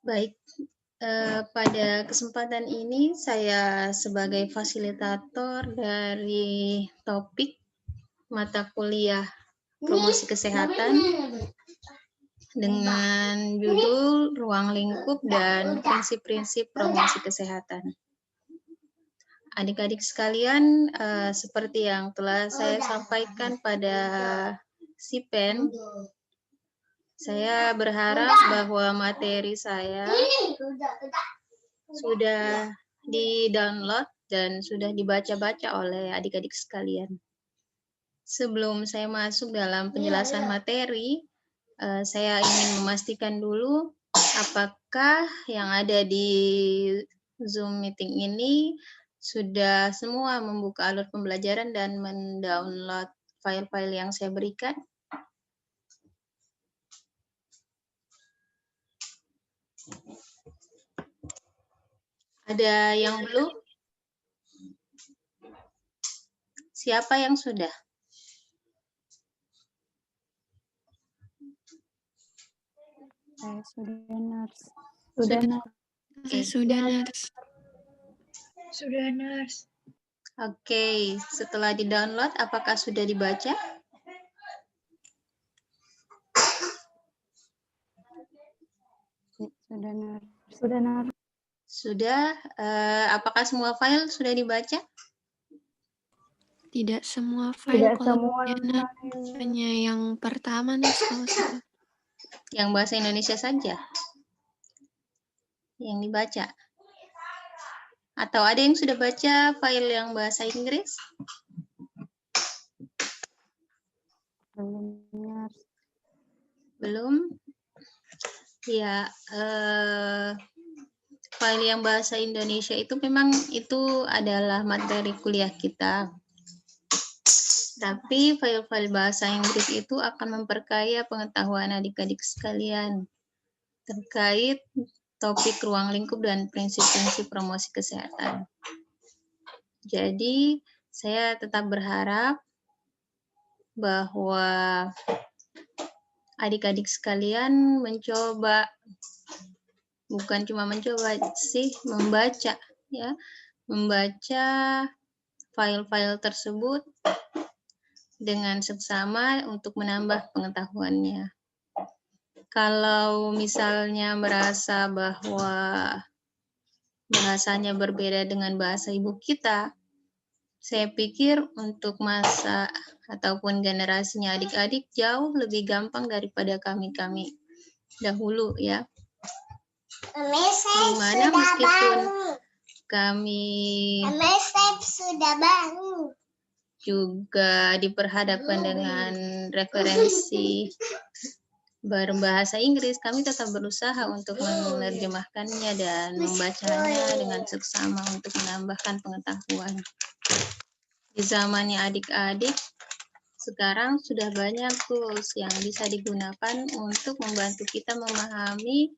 Baik, pada kesempatan ini saya sebagai fasilitator dari topik mata kuliah promosi kesehatan dengan judul Ruang Lingkup dan Prinsip-prinsip Promosi Kesehatan. Adik-adik sekalian, seperti yang telah saya sampaikan pada SIPEN, saya berharap bahwa materi saya sudah di-download dan sudah dibaca-baca oleh adik-adik sekalian. Sebelum saya masuk dalam penjelasan materi, saya ingin memastikan dulu apakah yang ada di Zoom meeting ini sudah semua membuka alur pembelajaran dan mendownload file-file yang saya berikan. Ada yang belum? Siapa yang sudah? Sudah, Nurs. Sudah. Sudah, Nurs. Oke, setelah di-download, apakah sudah dibaca? Sudah, Nurs. Sudah, Nurs. Sudah. Apakah semua file sudah dibaca? Tidak semua file, Tidak semua hanya yang pertama, Nurs, kalau saya. Yang bahasa Indonesia saja yang dibaca. Atau ada yang sudah baca file yang bahasa Inggris? Belum, Nurs. Belum? Ya, file yang bahasa Indonesia itu memang itu adalah materi kuliah kita. Tapi file-file bahasa Inggris itu akan memperkaya pengetahuan adik-adik sekalian terkait topik ruang lingkup dan prinsip-prinsip promosi kesehatan. Jadi, saya tetap berharap bahwa adik-adik sekalian mencoba, bukan cuma mencoba sih, membaca ya, membaca file-file tersebut dengan seksama untuk menambah pengetahuannya. Kalau misalnya merasa bahwa bahasanya berbeda dengan bahasa ibu kita, saya pikir untuk masa ataupun generasinya adik-adik jauh lebih gampang daripada kami-kami dahulu ya. Dimana meskipun kami juga diperhadapkan dengan referensi berbahasa Inggris, kami tetap berusaha untuk menerjemahkannya dan membacanya dengan seksama untuk menambahkan pengetahuan. Di zamannya adik-adik, sekarang sudah banyak tools yang bisa digunakan untuk membantu kita memahami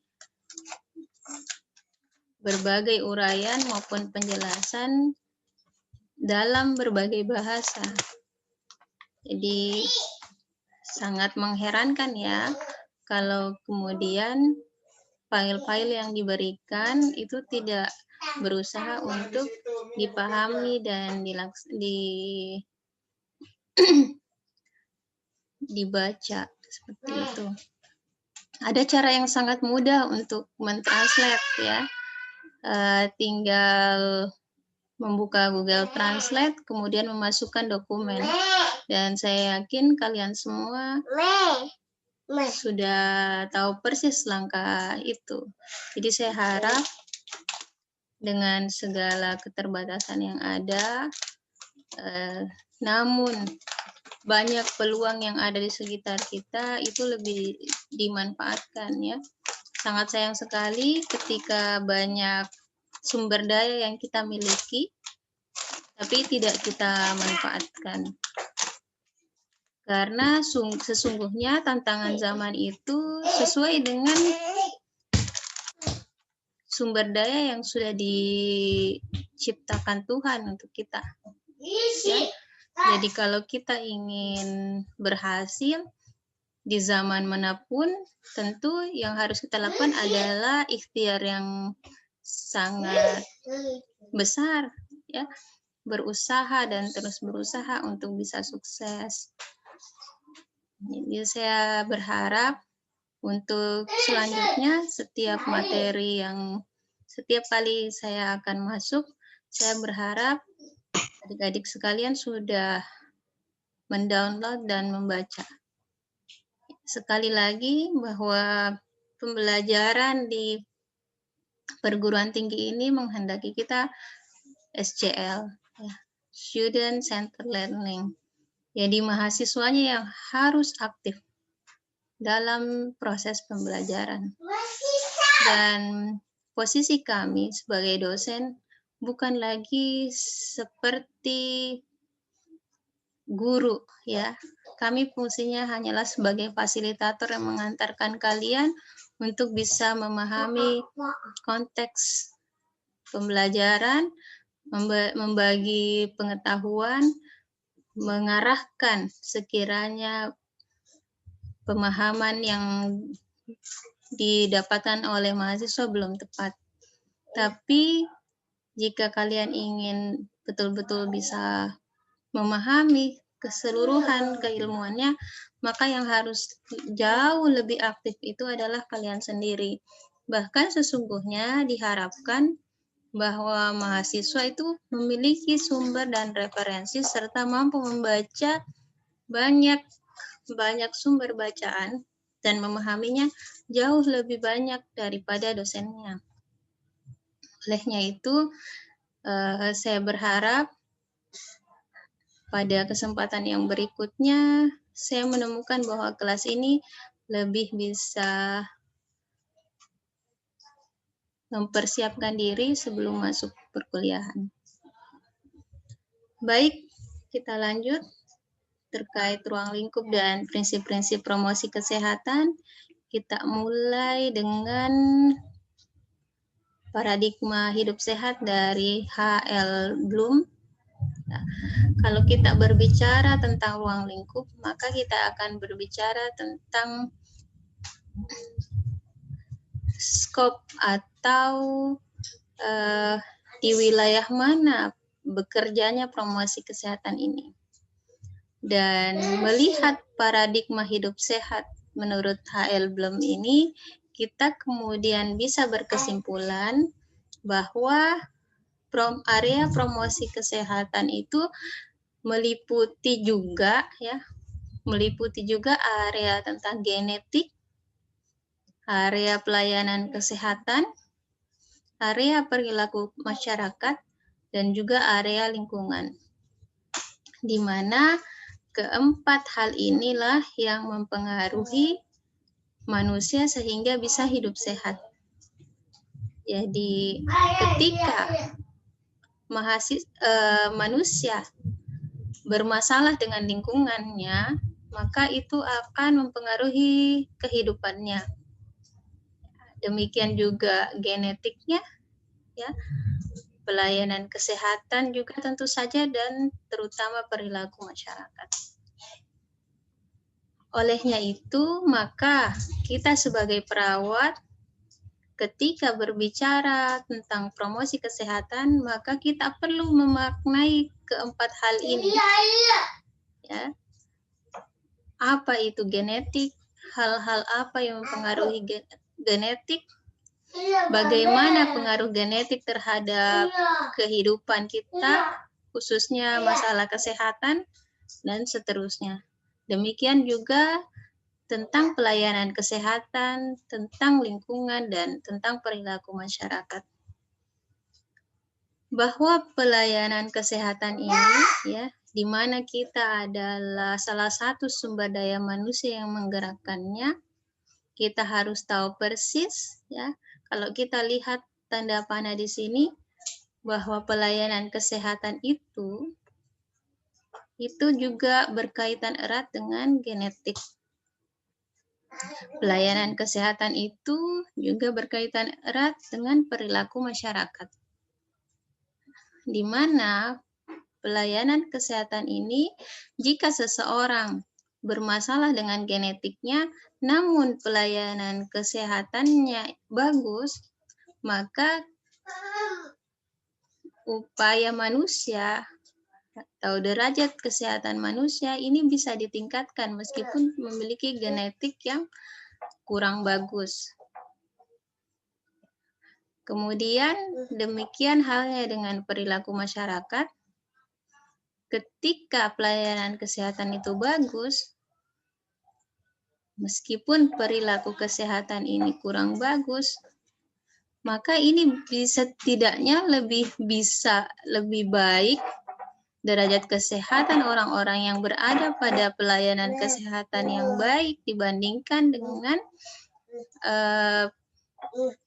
berbagai uraian maupun penjelasan dalam berbagai bahasa. Jadi, sangat mengherankan ya, kalau kemudian file-file yang diberikan itu tidak berusaha untuk dipahami dan dibaca seperti itu. Ada cara yang sangat mudah untuk mentranslate ya. Tinggal membuka Google Translate, kemudian memasukkan dokumen. Dan saya yakin kalian semua sudah tahu persis langkah itu. Jadi saya harap dengan segala keterbatasan yang ada, namun banyak peluang yang ada di sekitar kita itu lebih dimanfaatkan ya. Sangat sayang sekali ketika banyak sumber daya yang kita miliki, tapi tidak kita manfaatkan. Karena sesungguhnya tantangan zaman itu sesuai dengan sumber daya yang sudah diciptakan Tuhan untuk kita. Ya. Jadi kalau kita ingin berhasil, di zaman manapun tentu yang harus kita lakukan adalah ikhtiar yang sangat besar, ya, berusaha dan terus berusaha untuk bisa sukses. Jadi saya berharap untuk selanjutnya setiap materi yang setiap kali saya akan masuk, saya berharap adik-adik sekalian sudah mendownload dan membaca. Sekali lagi bahwa pembelajaran di perguruan tinggi ini menghendaki kita SCL, ya, Student Centered Learning. Jadi mahasiswanya yang harus aktif dalam proses pembelajaran. Dan posisi kami sebagai dosen bukan lagi seperti guru, ya. Kami fungsinya hanyalah sebagai fasilitator yang mengantarkan kalian untuk bisa memahami konteks pembelajaran, membagi pengetahuan, mengarahkan sekiranya pemahaman yang didapatkan oleh mahasiswa belum tepat. Tapi jika kalian ingin betul-betul bisa memahami keseluruhan keilmuannya, maka yang harus jauh lebih aktif itu adalah kalian sendiri. Bahkan sesungguhnya diharapkan bahwa mahasiswa itu memiliki sumber dan referensi serta mampu membaca banyak sumber bacaan dan memahaminya jauh lebih banyak daripada dosennya. Olehnya itu, saya berharap pada kesempatan yang berikutnya, saya menemukan bahwa kelas ini lebih bisa mempersiapkan diri sebelum masuk perkuliahan. Baik, kita lanjut terkait ruang lingkup dan prinsip-prinsip promosi kesehatan. Kita mulai dengan paradigma hidup sehat dari H.L. Bloom. Nah, kalau kita berbicara tentang ruang lingkup, maka kita akan berbicara tentang skop atau di wilayah mana bekerjanya promosi kesehatan ini. Dan melihat paradigma hidup sehat menurut H.L. Bloom ini, kita kemudian bisa berkesimpulan bahwa area promosi kesehatan itu meliputi juga area tentang genetik, area pelayanan kesehatan, area perilaku masyarakat, dan juga area lingkungan. Di mana keempat hal inilah yang mempengaruhi manusia sehingga bisa hidup sehat. Jadi ketika manusia bermasalah dengan lingkungannya, maka itu akan mempengaruhi kehidupannya. Demikian juga genetiknya, ya, pelayanan kesehatan juga tentu saja, dan terutama perilaku masyarakat. Olehnya itu, maka kita sebagai perawat ketika berbicara tentang promosi kesehatan, maka kita perlu memaknai keempat hal ini. Ya. Apa itu genetik? Hal-hal apa yang mempengaruhi genetik? Bagaimana pengaruh genetik terhadap kehidupan kita, khususnya masalah kesehatan, dan seterusnya. Demikian juga tentang pelayanan kesehatan, tentang lingkungan, dan tentang perilaku masyarakat. Bahwa pelayanan kesehatan ini, ya, di mana kita adalah salah satu sumber daya manusia yang menggerakkannya, kita harus tahu persis, ya, kalau kita lihat tanda panah di sini, bahwa pelayanan kesehatan itu juga berkaitan erat dengan genetik. Pelayanan kesehatan itu juga berkaitan erat dengan perilaku masyarakat, di mana pelayanan kesehatan ini, jika seseorang bermasalah dengan genetiknya, namun pelayanan kesehatannya bagus, maka upaya manusia atau derajat kesehatan manusia ini bisa ditingkatkan meskipun memiliki genetik yang kurang bagus. Kemudian demikian halnya dengan perilaku masyarakat. Ketika pelayanan kesehatan itu bagus, meskipun perilaku kesehatan ini kurang bagus, maka ini bisa setidaknya lebih baik derajat kesehatan orang-orang yang berada pada pelayanan kesehatan yang baik dibandingkan dengan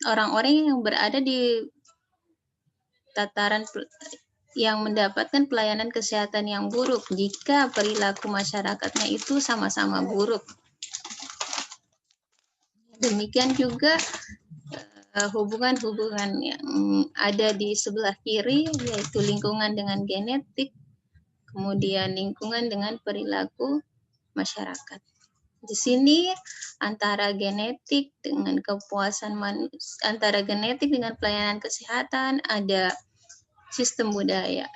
orang-orang yang berada di tataran yang mendapatkan pelayanan kesehatan yang buruk jika perilaku masyarakatnya itu sama-sama buruk. Demikian juga hubungan-hubungan yang ada di sebelah kiri, yaitu lingkungan dengan genetik, kemudian lingkungan dengan perilaku masyarakat. Di sini antara genetik dengan kepuasan manusia, antara genetik dengan pelayanan kesehatan ada sistem budaya,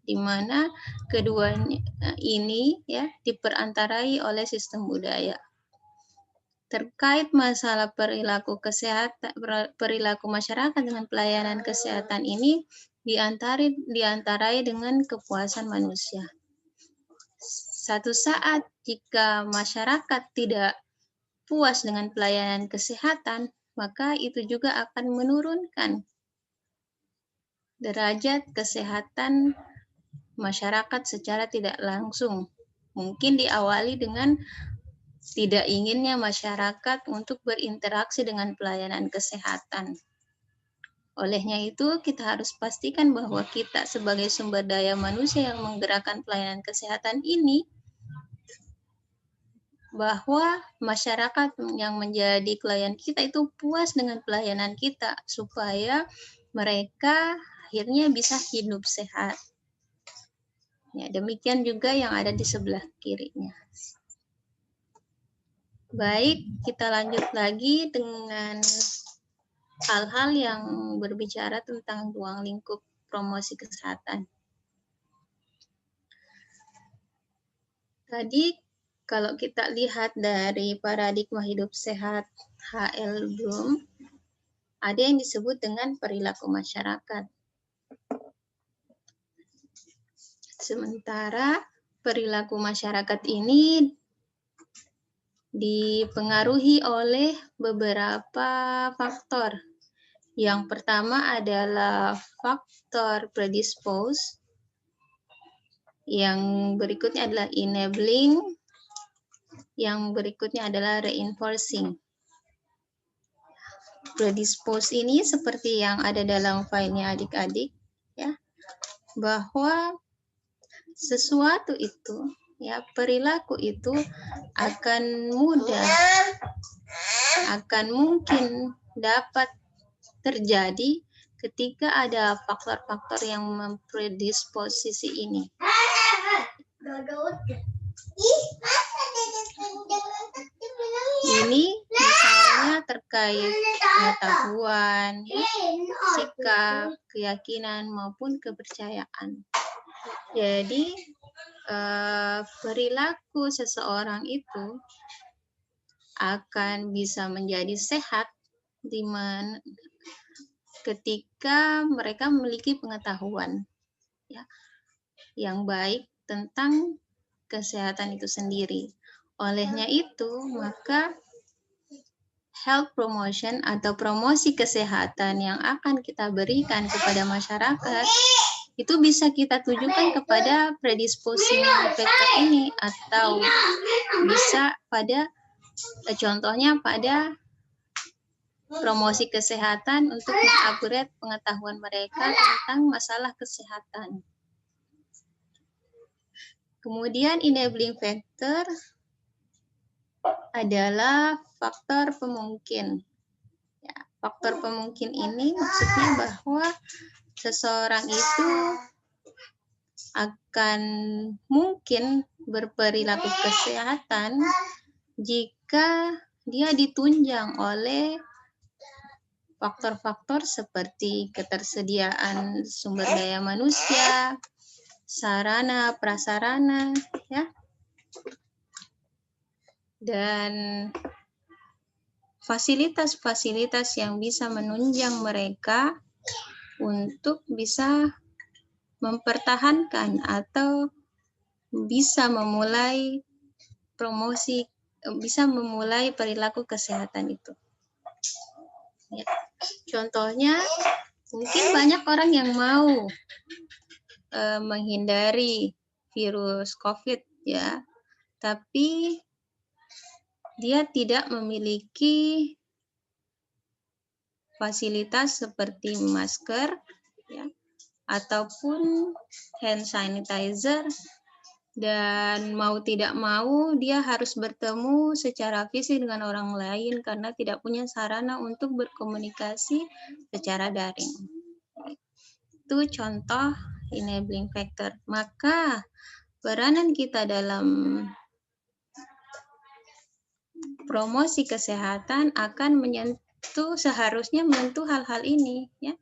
di mana keduanya ini ya diperantarai oleh sistem budaya. Terkait masalah perilaku kesehatan, perilaku masyarakat dengan pelayanan kesehatan ini diantarai dengan kepuasan manusia. Satu saat jika masyarakat tidak puas dengan pelayanan kesehatan, maka itu juga akan menurunkan derajat kesehatan masyarakat secara tidak langsung. Mungkin diawali dengan tidak inginnya masyarakat untuk berinteraksi dengan pelayanan kesehatan. Olehnya itu, kita harus pastikan bahwa kita sebagai sumber daya manusia yang menggerakkan pelayanan kesehatan ini, bahwa masyarakat yang menjadi klien kita itu puas dengan pelayanan kita, supaya mereka akhirnya bisa hidup sehat. Ya, demikian juga yang ada di sebelah kirinya. Baik, kita lanjut lagi dengan hal-hal yang berbicara tentang ruang lingkup promosi kesehatan. Tadi kalau kita lihat dari paradigma hidup sehat H.L. Bloom, ada yang disebut dengan perilaku masyarakat. Sementara perilaku masyarakat ini dipengaruhi oleh beberapa faktor. Yang pertama adalah faktor predispose, yang berikutnya adalah enabling, yang berikutnya adalah reinforcing. Predispose ini seperti yang ada dalam file-nya adik-adik, ya, bahwa sesuatu itu, ya, perilaku itu akan mudah, akan mungkin dapat terjadi ketika ada faktor-faktor yang mempredisposisi ini. Ini misalnya terkait pengetahuan, sikap, keyakinan, maupun kepercayaan. Jadi, perilaku seseorang itu akan bisa menjadi sehat di mana ketika mereka memiliki pengetahuan, ya, yang baik tentang kesehatan itu sendiri. Olehnya itu, maka health promotion atau promosi kesehatan yang akan kita berikan kepada masyarakat itu bisa kita tujukan kepada predisposing factor ini, atau bisa pada contohnya pada promosi kesehatan untuk mengupgrade pengetahuan mereka tentang masalah kesehatan. Kemudian enabling factor adalah faktor pemungkin. Ya, faktor pemungkin ini maksudnya bahwa seseorang itu akan mungkin berperilaku kesehatan jika dia ditunjang oleh faktor-faktor seperti ketersediaan sumber daya manusia, sarana, prasarana, ya, dan fasilitas-fasilitas yang bisa menunjang mereka untuk bisa mempertahankan atau bisa memulai promosi, bisa memulai perilaku kesehatan itu. Ya. Contohnya, mungkin banyak orang yang mau menghindari virus COVID, ya, tapi dia tidak memiliki fasilitas seperti masker, ya, ataupun hand sanitizer, dan mau tidak mau dia harus bertemu secara fisik dengan orang lain karena tidak punya sarana untuk berkomunikasi secara daring. Itu contoh enabling factor. Maka peranan kita dalam promosi kesehatan akan seharusnya menyentuh hal-hal ini, ya.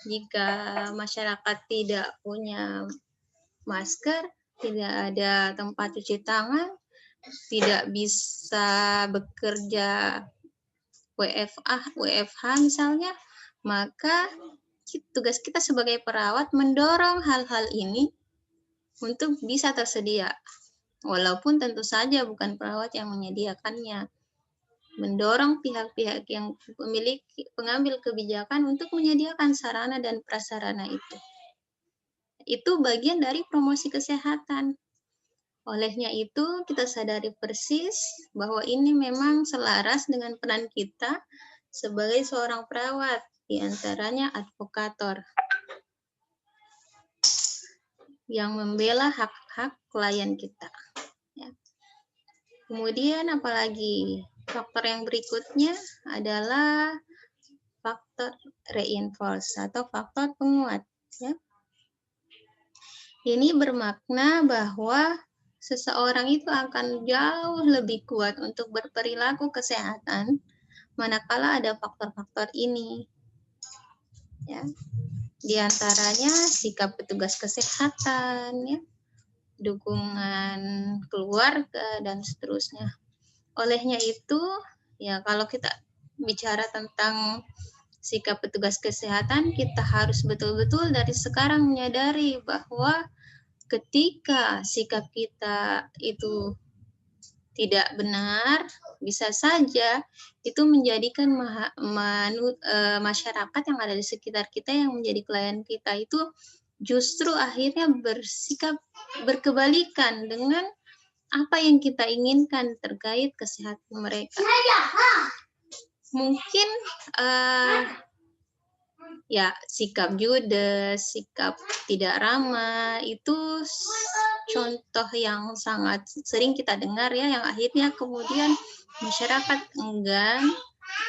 Jika masyarakat tidak punya masker, tidak ada tempat cuci tangan, tidak bisa bekerja WFH misalnya, maka tugas kita sebagai perawat mendorong hal-hal ini untuk bisa tersedia. Walaupun tentu saja bukan perawat yang menyediakannya. Mendorong pihak-pihak yang memiliki pengambil kebijakan untuk menyediakan sarana dan prasarana itu. Itu bagian dari promosi kesehatan. Olehnya itu, kita sadari persis bahwa ini memang selaras dengan peran kita sebagai seorang perawat, di antaranya advokator, yang membela hak-hak klien kita. Ya. Kemudian apalagi faktor yang berikutnya adalah faktor reinforce atau faktor penguat. Ya. Ini bermakna bahwa seseorang itu akan jauh lebih kuat untuk berperilaku kesehatan manakala ada faktor-faktor ini. Ya. Di antaranya sikap petugas kesehatan, ya, dukungan keluarga, dan seterusnya. Olehnya itu, ya, kalau kita bicara tentang sikap petugas kesehatan, kita harus betul-betul dari sekarang menyadari bahwa ketika sikap kita itu tidak benar, bisa saja itu menjadikan masyarakat yang ada di sekitar kita yang menjadi klien kita itu justru akhirnya bersikap berkebalikan dengan apa yang kita inginkan terkait kesehatan mereka. Mungkin ya sikap judes, sikap tidak ramah itu contoh yang sangat sering kita dengar, ya, yang akhirnya kemudian masyarakat enggan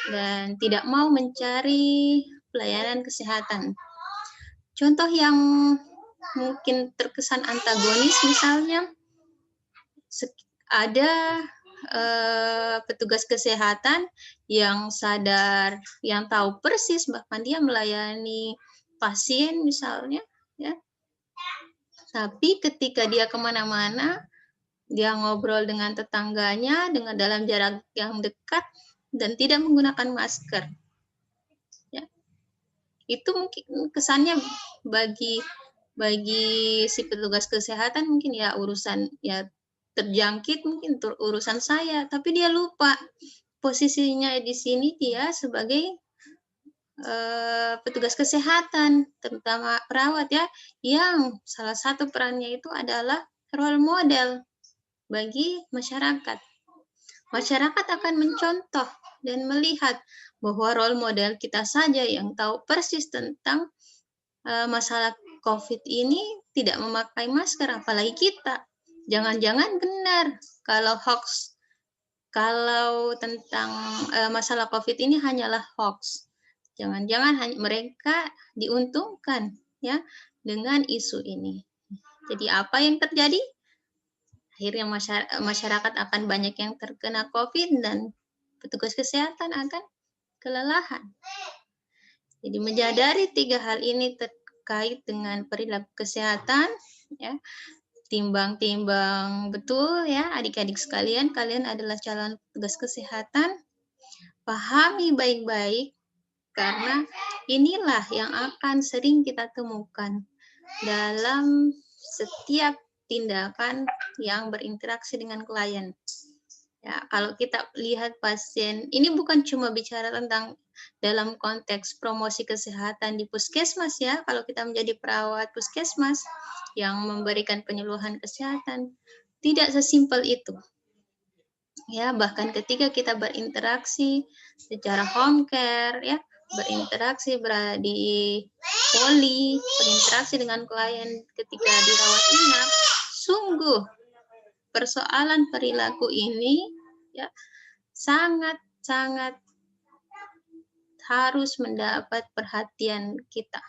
dan tidak mau mencari pelayanan kesehatan. Contoh yang mungkin terkesan antagonis misalnya ada petugas kesehatan yang sadar, yang tahu persis bahkan dia melayani pasien misalnya, ya. Tapi ketika dia kemana-mana, dia ngobrol dengan tetangganya dengan dalam jarak yang dekat dan tidak menggunakan masker. Ya. Itu mungkin kesannya bagi si petugas kesehatan mungkin ya urusan ya terjangkit mungkin urusan saya, tapi dia lupa posisinya di sini dia sebagai petugas kesehatan, terutama perawat, ya, yang salah satu perannya itu adalah role model bagi masyarakat. Masyarakat akan mencontoh dan melihat bahwa role model kita saja yang tahu persis tentang masalah COVID ini tidak memakai masker, apalagi kita. Jangan-jangan benar kalau hoax, kalau tentang masalah COVID ini hanyalah hoax. Jangan-jangan mereka diuntungkan, ya, dengan isu ini. Jadi apa yang terjadi? Akhirnya masyarakat akan banyak yang terkena COVID dan petugas kesehatan akan kelelahan. Jadi menyadari 3 hal ini terkait dengan perilaku kesehatan, ya, timbang-timbang betul ya adik-adik sekalian, kalian adalah calon petugas kesehatan, pahami baik-baik karena inilah yang akan sering kita temukan dalam setiap tindakan yang berinteraksi dengan klien. Ya, kalau kita lihat pasien, ini bukan cuma bicara tentang dalam konteks promosi kesehatan di puskesmas ya, kalau kita menjadi perawat puskesmas yang memberikan penyuluhan kesehatan, tidak sesimpel itu. Ya, bahkan ketika kita berinteraksi secara home care ya, berinteraksi berada di poli, berinteraksi dengan klien ketika dirawat inap, sungguh persoalan perilaku ini ya sangat harus mendapat perhatian kita.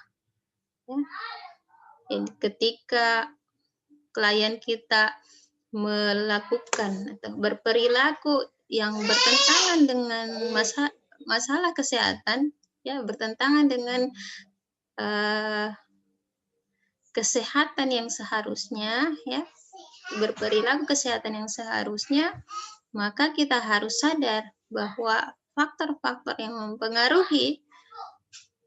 Ya. Jadi ketika klien kita melakukan atau berperilaku yang bertentangan dengan masalah kesehatan, ya bertentangan dengan kesehatan yang seharusnya, ya berperilaku kesehatan yang seharusnya, maka kita harus sadar bahwa faktor-faktor yang mempengaruhi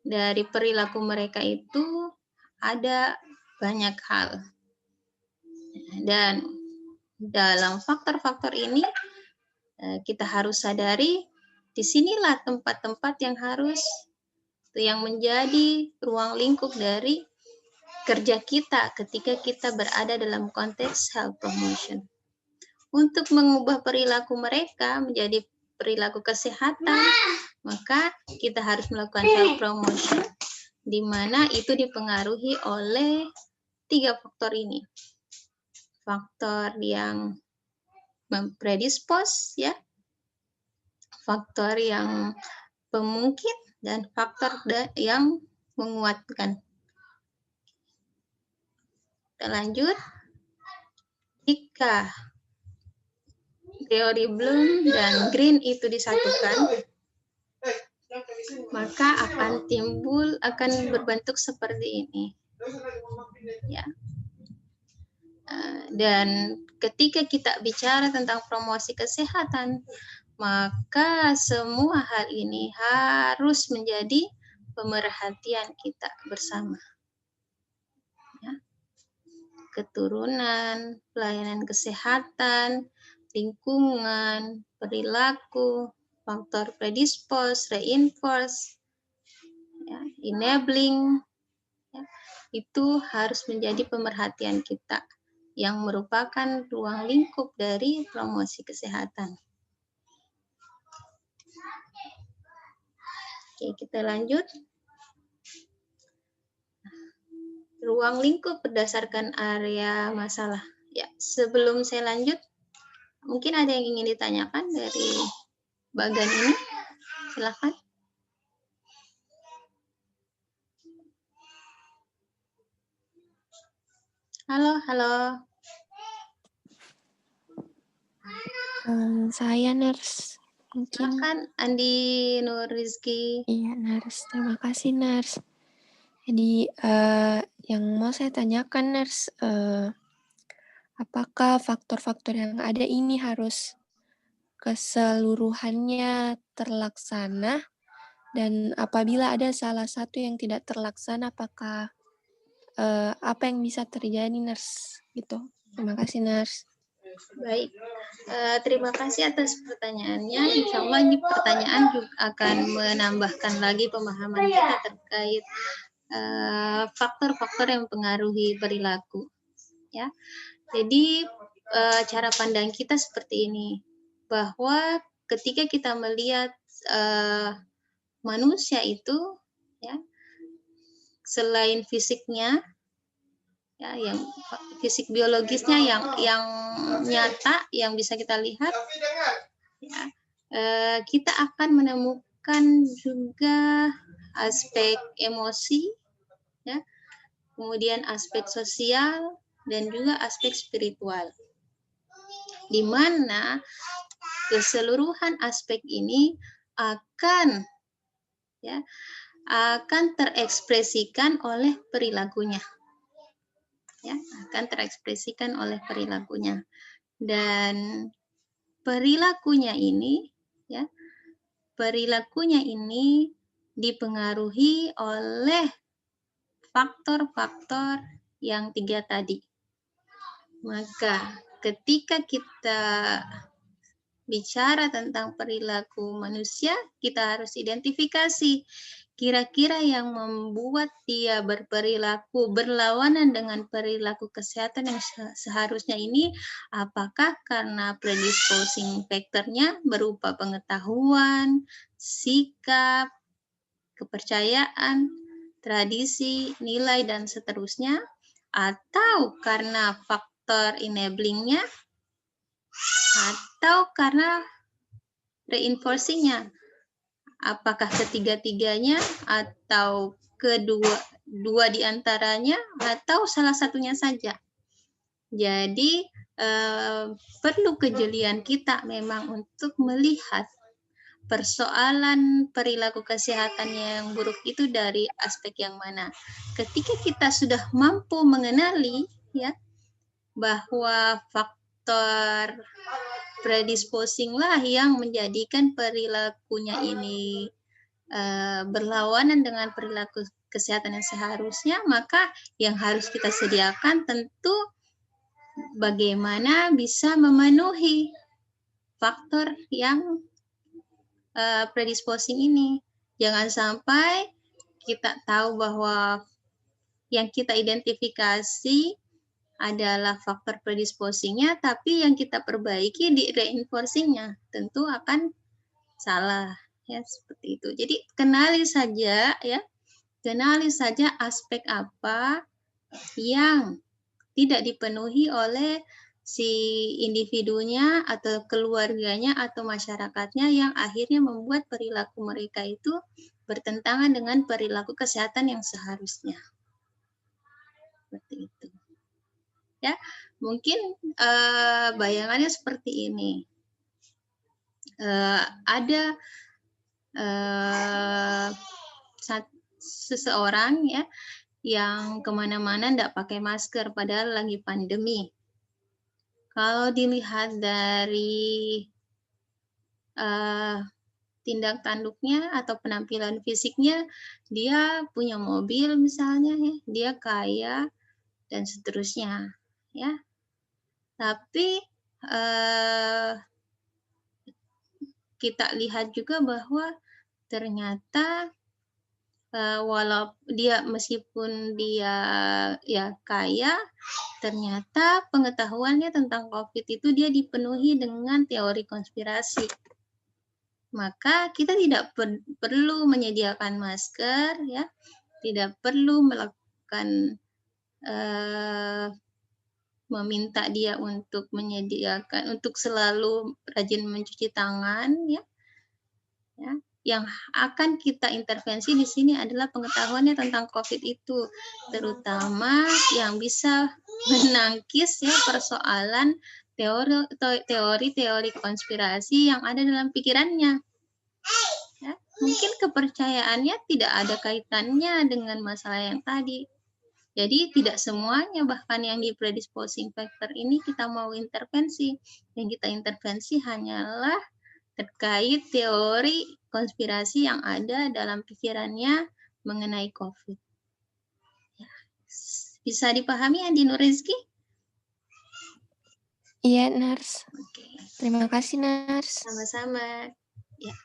dari perilaku mereka itu ada banyak hal. Dan dalam faktor-faktor ini kita harus sadari disinilah tempat-tempat yang menjadi ruang lingkup dari kerja kita ketika kita berada dalam konteks health promotion. Untuk mengubah perilaku mereka menjadi perilaku kesehatan, maka kita harus melakukan health promotion, di mana itu dipengaruhi oleh 3 faktor ini. Faktor yang mempredispose, ya, faktor yang pemungkit, dan faktor yang menguatkan. Kita lanjut. Jika teori Bloom dan Green itu disatukan, maka akan berbentuk seperti ini. Ya. Dan ketika kita bicara tentang promosi kesehatan, maka semua hal ini harus menjadi pemerhatian kita bersama. Ya. Keturunan, pelayanan kesehatan, lingkungan, perilaku, faktor predispose, reinforce, ya, enabling, ya, itu harus menjadi pemerhatian kita yang merupakan ruang lingkup dari promosi kesehatan. Oke, kita lanjut. Ruang lingkup berdasarkan area masalah. Ya, sebelum saya lanjut, mungkin ada yang ingin ditanyakan dari bagian ini? Silakan. Halo. Saya Nurse. Mungkin. Silakan Andi Nur Rizky. Iya Nurse, terima kasih Nurse. Jadi yang mau saya tanyakan Nurse, apakah faktor-faktor yang ada ini harus keseluruhannya terlaksana, dan apabila ada salah satu yang tidak terlaksana, apakah apa yang bisa terjadi Nurse? Gitu. Terima kasih Nurse. Baik, terima kasih atas pertanyaannya. Insya Allah ini pertanyaan juga akan menambahkan lagi pemahaman kita terkait faktor-faktor yang mempengaruhi perilaku. Ya, jadi cara pandang kita seperti ini, bahwa ketika kita melihat manusia itu, ya, selain fisiknya, ya, yang fisik biologisnya yang nyata, yang bisa kita lihat, ya, kita akan menemukan juga aspek emosi, ya, kemudian aspek sosial dan juga aspek spiritual. Di mana keseluruhan aspek ini akan terekspresikan oleh perilakunya. Ya, akan terekspresikan oleh perilakunya. Dan perilakunya ini dipengaruhi oleh faktor-faktor yang 3 tadi. Maka ketika kita bicara tentang perilaku manusia, kita harus identifikasi kira-kira yang membuat dia berperilaku berlawanan dengan perilaku kesehatan yang seharusnya ini, apakah karena predisposing factor-nya berupa pengetahuan, sikap, kepercayaan, tradisi, nilai, dan seterusnya, atau karena faktor enabling-nya, atau karena reinforcing-nya. Apakah ketiga-tiganya, atau dua di antaranya, atau salah satunya saja. Jadi perlu kejelian kita memang untuk melihat persoalan perilaku kesehatan yang buruk itu dari aspek yang mana. Ketika kita sudah mampu mengenali bahwa faktor predisposing lah yang menjadikan perilakunya ini berlawanan dengan perilaku kesehatan yang seharusnya, maka yang harus kita sediakan tentu bagaimana bisa memenuhi faktor yang predisposing ini. Jangan sampai kita tahu bahwa yang kita identifikasi adalah faktor predisposingnya, tapi yang kita perbaiki di reinforcing-nya tentu akan salah, ya, seperti itu. Jadi kenali saja aspek apa yang tidak dipenuhi oleh si individunya atau keluarganya atau masyarakatnya yang akhirnya membuat perilaku mereka itu bertentangan dengan perilaku kesehatan yang seharusnya. Seperti itu. Ya, mungkin bayangannya seperti ini. Ada seseorang yang kemana-mana tidak pakai masker padahal lagi pandemi. Kalau dilihat dari tindak tanduknya atau penampilan fisiknya, dia punya mobil misalnya, dia kaya dan seterusnya, ya. Tapi kita lihat juga bahwa ternyata meskipun dia kaya, ternyata pengetahuannya tentang COVID itu dia dipenuhi dengan teori konspirasi. Maka kita tidak perlu menyediakan masker, ya, tidak perlu melakukan meminta dia untuk menyediakan, untuk selalu rajin mencuci tangan, ya. Yang akan kita intervensi di sini adalah pengetahuannya tentang COVID itu, terutama yang bisa menangkis persoalan teori-teori konspirasi yang ada dalam pikirannya. Ya, mungkin kepercayaannya tidak ada kaitannya dengan masalah yang tadi. Jadi tidak semuanya, bahkan yang di predisposing factor ini kita mau intervensi. Yang kita intervensi hanyalah terkait teori konspirasi yang ada dalam pikirannya mengenai COVID. Ya. Bisa dipahami, Andi Nurizki? Iya, Nurs. Oke. Terima kasih, Nurs. Sama-sama. Ya.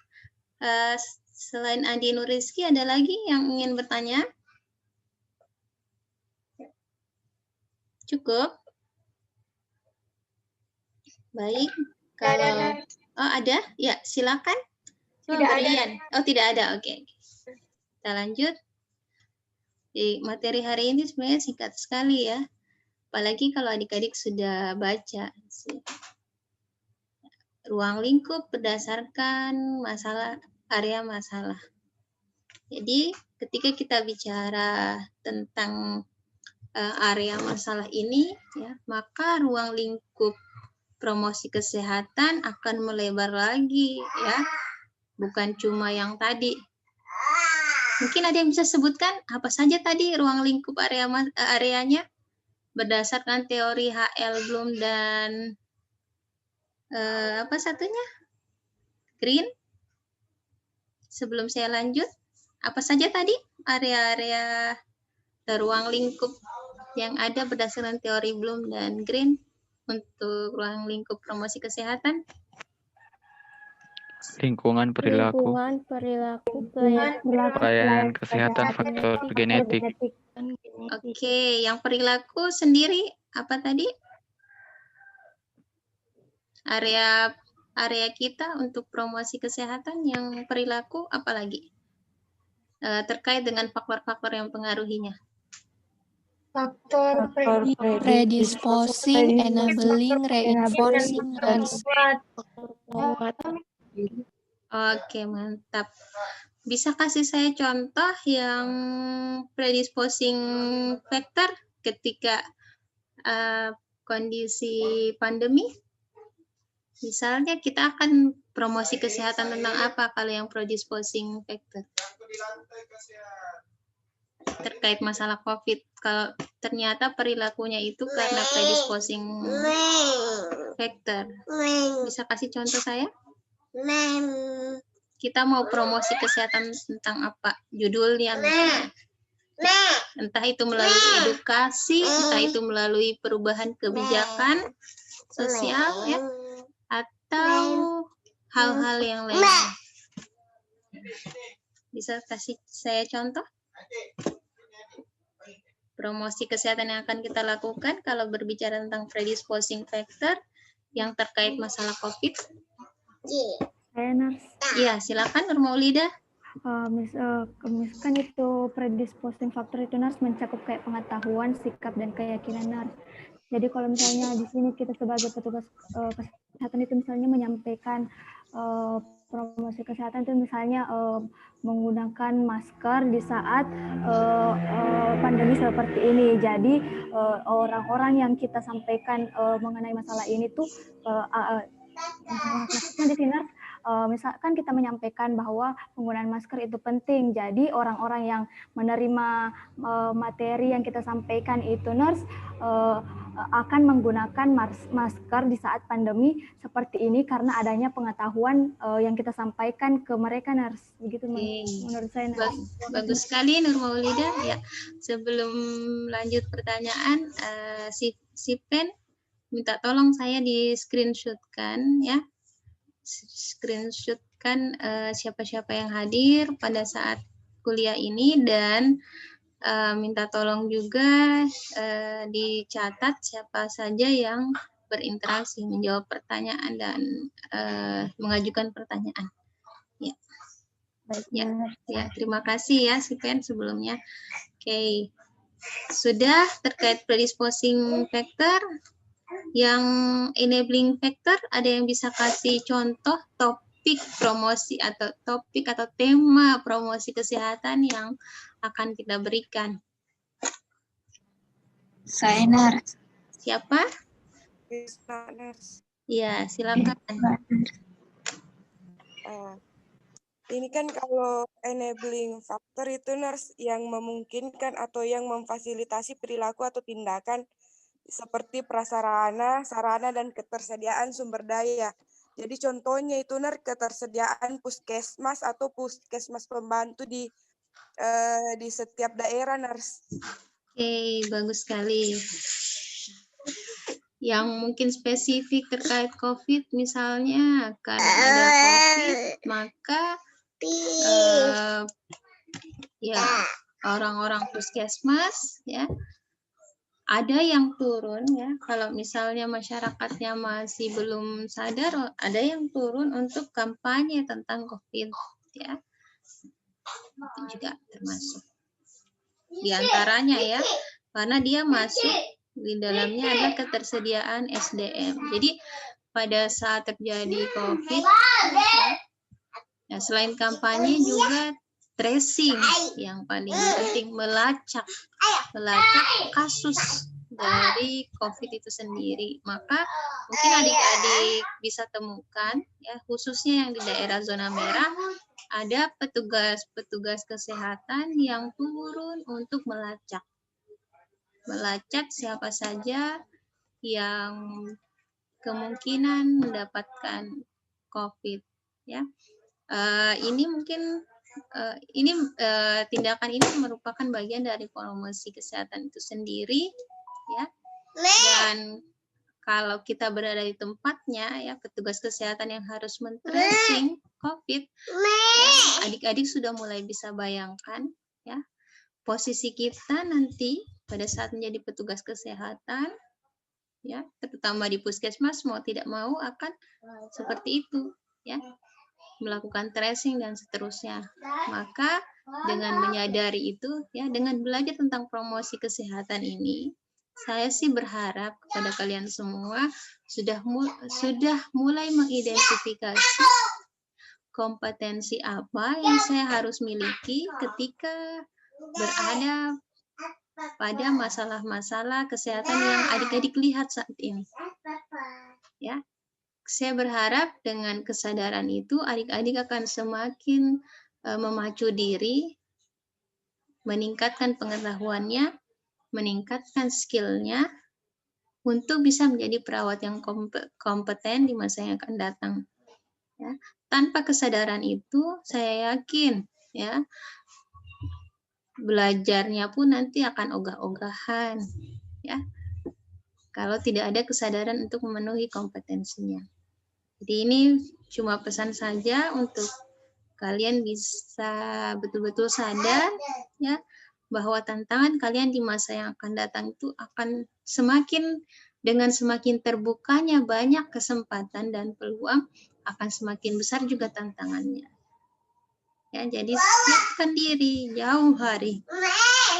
Selain Andi Nurizki, ada lagi yang ingin bertanya? Cukup? Baik. Kalau ada? Ya, silakan. Tidak ada. Oh, tidak ada. Oke. Kita lanjut. Di materi hari ini sebenarnya singkat sekali, ya. Apalagi kalau adik-adik sudah baca. Ruang lingkup berdasarkan area masalah. Jadi, ketika kita bicara tentang area masalah ini, ya, maka ruang lingkup promosi kesehatan akan melebar lagi, ya, bukan cuma yang tadi. Mungkin ada yang bisa sebutkan apa saja tadi ruang lingkup areanya berdasarkan teori H.L. Bloom dan apa satunya? Green. Sebelum saya lanjut, apa saja tadi area-area ruang lingkup yang ada berdasarkan teori Bloom dan Green untuk ruang lingkup promosi kesehatan? Lingkungan perilaku, pelayanan kesehatan, faktor genetik. Oke, yang perilaku sendiri apa tadi? Area kita untuk promosi kesehatan yang perilaku apa lagi? Terkait dengan faktor-faktor yang pengaruhinya. Faktor Predisposing, enabling, reinforcing, dan Oke, mantap. Bisa kasih saya contoh yang predisposing factor ketika kondisi pandemi? Misalnya kita akan promosi kesehatan tentang apa kalau yang predisposing factor? Terkait masalah COVID, kalau ternyata perilakunya itu karena predisposing factor. Bisa kasih contoh saya? Kita mau promosi kesehatan tentang apa? Judulnya misalnya. Entah itu melalui edukasi, entah itu melalui perubahan kebijakan sosial, ya, atau hal-hal yang lain. Bisa kasih saya contoh? Promosi kesehatan yang akan kita lakukan kalau berbicara tentang predisposing factor yang terkait masalah COVID. Saya nurse. Iya, silakan Nur Maulida. Misalkan itu predisposing factor itu nurse mencakup kayak pengetahuan, sikap, dan keyakinan nurse. Jadi kalau misalnya di sini kita sebagai petugas kesehatan itu misalnya menyampaikan promosi kesehatan itu misalnya menggunakan masker di saat pandemi seperti ini. Jadi orang-orang yang kita sampaikan mengenai masalah ini tuh maksudnya di sini misalkan kita menyampaikan bahwa penggunaan masker itu penting. Jadi orang-orang yang menerima materi yang kita sampaikan itu nurse akan menggunakan masker di saat pandemi seperti ini karena adanya pengetahuan yang kita sampaikan ke mereka nurse. Begitu menurut saya nurse. Bagus sekali Nur Maulida. Ya, sebelum lanjut pertanyaan, si Pen minta tolong saya di screenshotkan, ya. Screenshotkan siapa-siapa yang hadir pada saat kuliah ini dan minta tolong juga dicatat siapa saja yang berinteraksi, menjawab pertanyaan dan mengajukan pertanyaan. Ya, terima kasih ya si Pen sebelumnya. Oke, sudah terkait predisposing factor. Yang enabling factor, ada yang bisa kasih contoh topik promosi atau tema promosi kesehatan yang akan kita berikan? Saya nurse. Siapa? Ya, silakan. Ini kan kalau enabling factor itu nurse yang memungkinkan atau yang memfasilitasi perilaku atau tindakan seperti prasarana, sarana, dan ketersediaan sumber daya. Jadi contohnya itu ketersediaan puskesmas atau puskesmas pembantu di setiap daerah nurse. Oke, bagus sekali. Yang mungkin spesifik terkait COVID misalnya, karena ada COVID, maka ya orang-orang puskesmas ya ada yang turun ya, kalau misalnya masyarakatnya masih belum sadar, ada yang turun untuk kampanye tentang COVID ya. Itu juga termasuk di antaranya ya, karena dia masuk di dalamnya adalah ketersediaan SDM. Jadi pada saat terjadi COVID ya, selain kampanye juga tracing yang paling penting, melacak melacak kasus dari COVID itu sendiri. Maka mungkin adik-adik bisa temukan, ya khususnya yang di daerah zona merah, ada petugas-petugas kesehatan yang turun untuk melacak siapa saja yang kemungkinan mendapatkan COVID. Ya, ini mungkin tindakan ini merupakan bagian dari promosi kesehatan itu sendiri, ya. Dan kalau kita berada di tempatnya, ya petugas kesehatan yang harus men-tracing COVID, ya, adik-adik sudah mulai bisa bayangkan, ya posisi kita nanti pada saat menjadi petugas kesehatan, ya terutama di puskesmas, mau tidak mau akan seperti itu, ya melakukan tracing dan seterusnya. Maka dengan menyadari itu, ya dengan belajar tentang promosi kesehatan ini, saya sih berharap kepada kalian semua sudah mulai mengidentifikasi kompetensi apa yang saya harus miliki ketika berada pada masalah-masalah kesehatan yang adik-adik lihat saat ini. Ya, saya berharap dengan kesadaran itu adik-adik akan semakin memacu diri, meningkatkan pengetahuannya, meningkatkan skill-nya untuk bisa menjadi perawat yang kompeten di masa yang akan datang. Ya, tanpa kesadaran itu, saya yakin, ya belajarnya pun nanti akan ogah-ogahan, ya. Kalau tidak ada kesadaran untuk memenuhi kompetensinya. Jadi ini cuma pesan saja untuk kalian bisa betul-betul sadar, ya, bahwa tantangan kalian di masa yang akan datang itu akan dengan semakin terbukanya banyak kesempatan dan peluang, akan semakin besar juga tantangannya. Ya, jadi siapkan diri jauh hari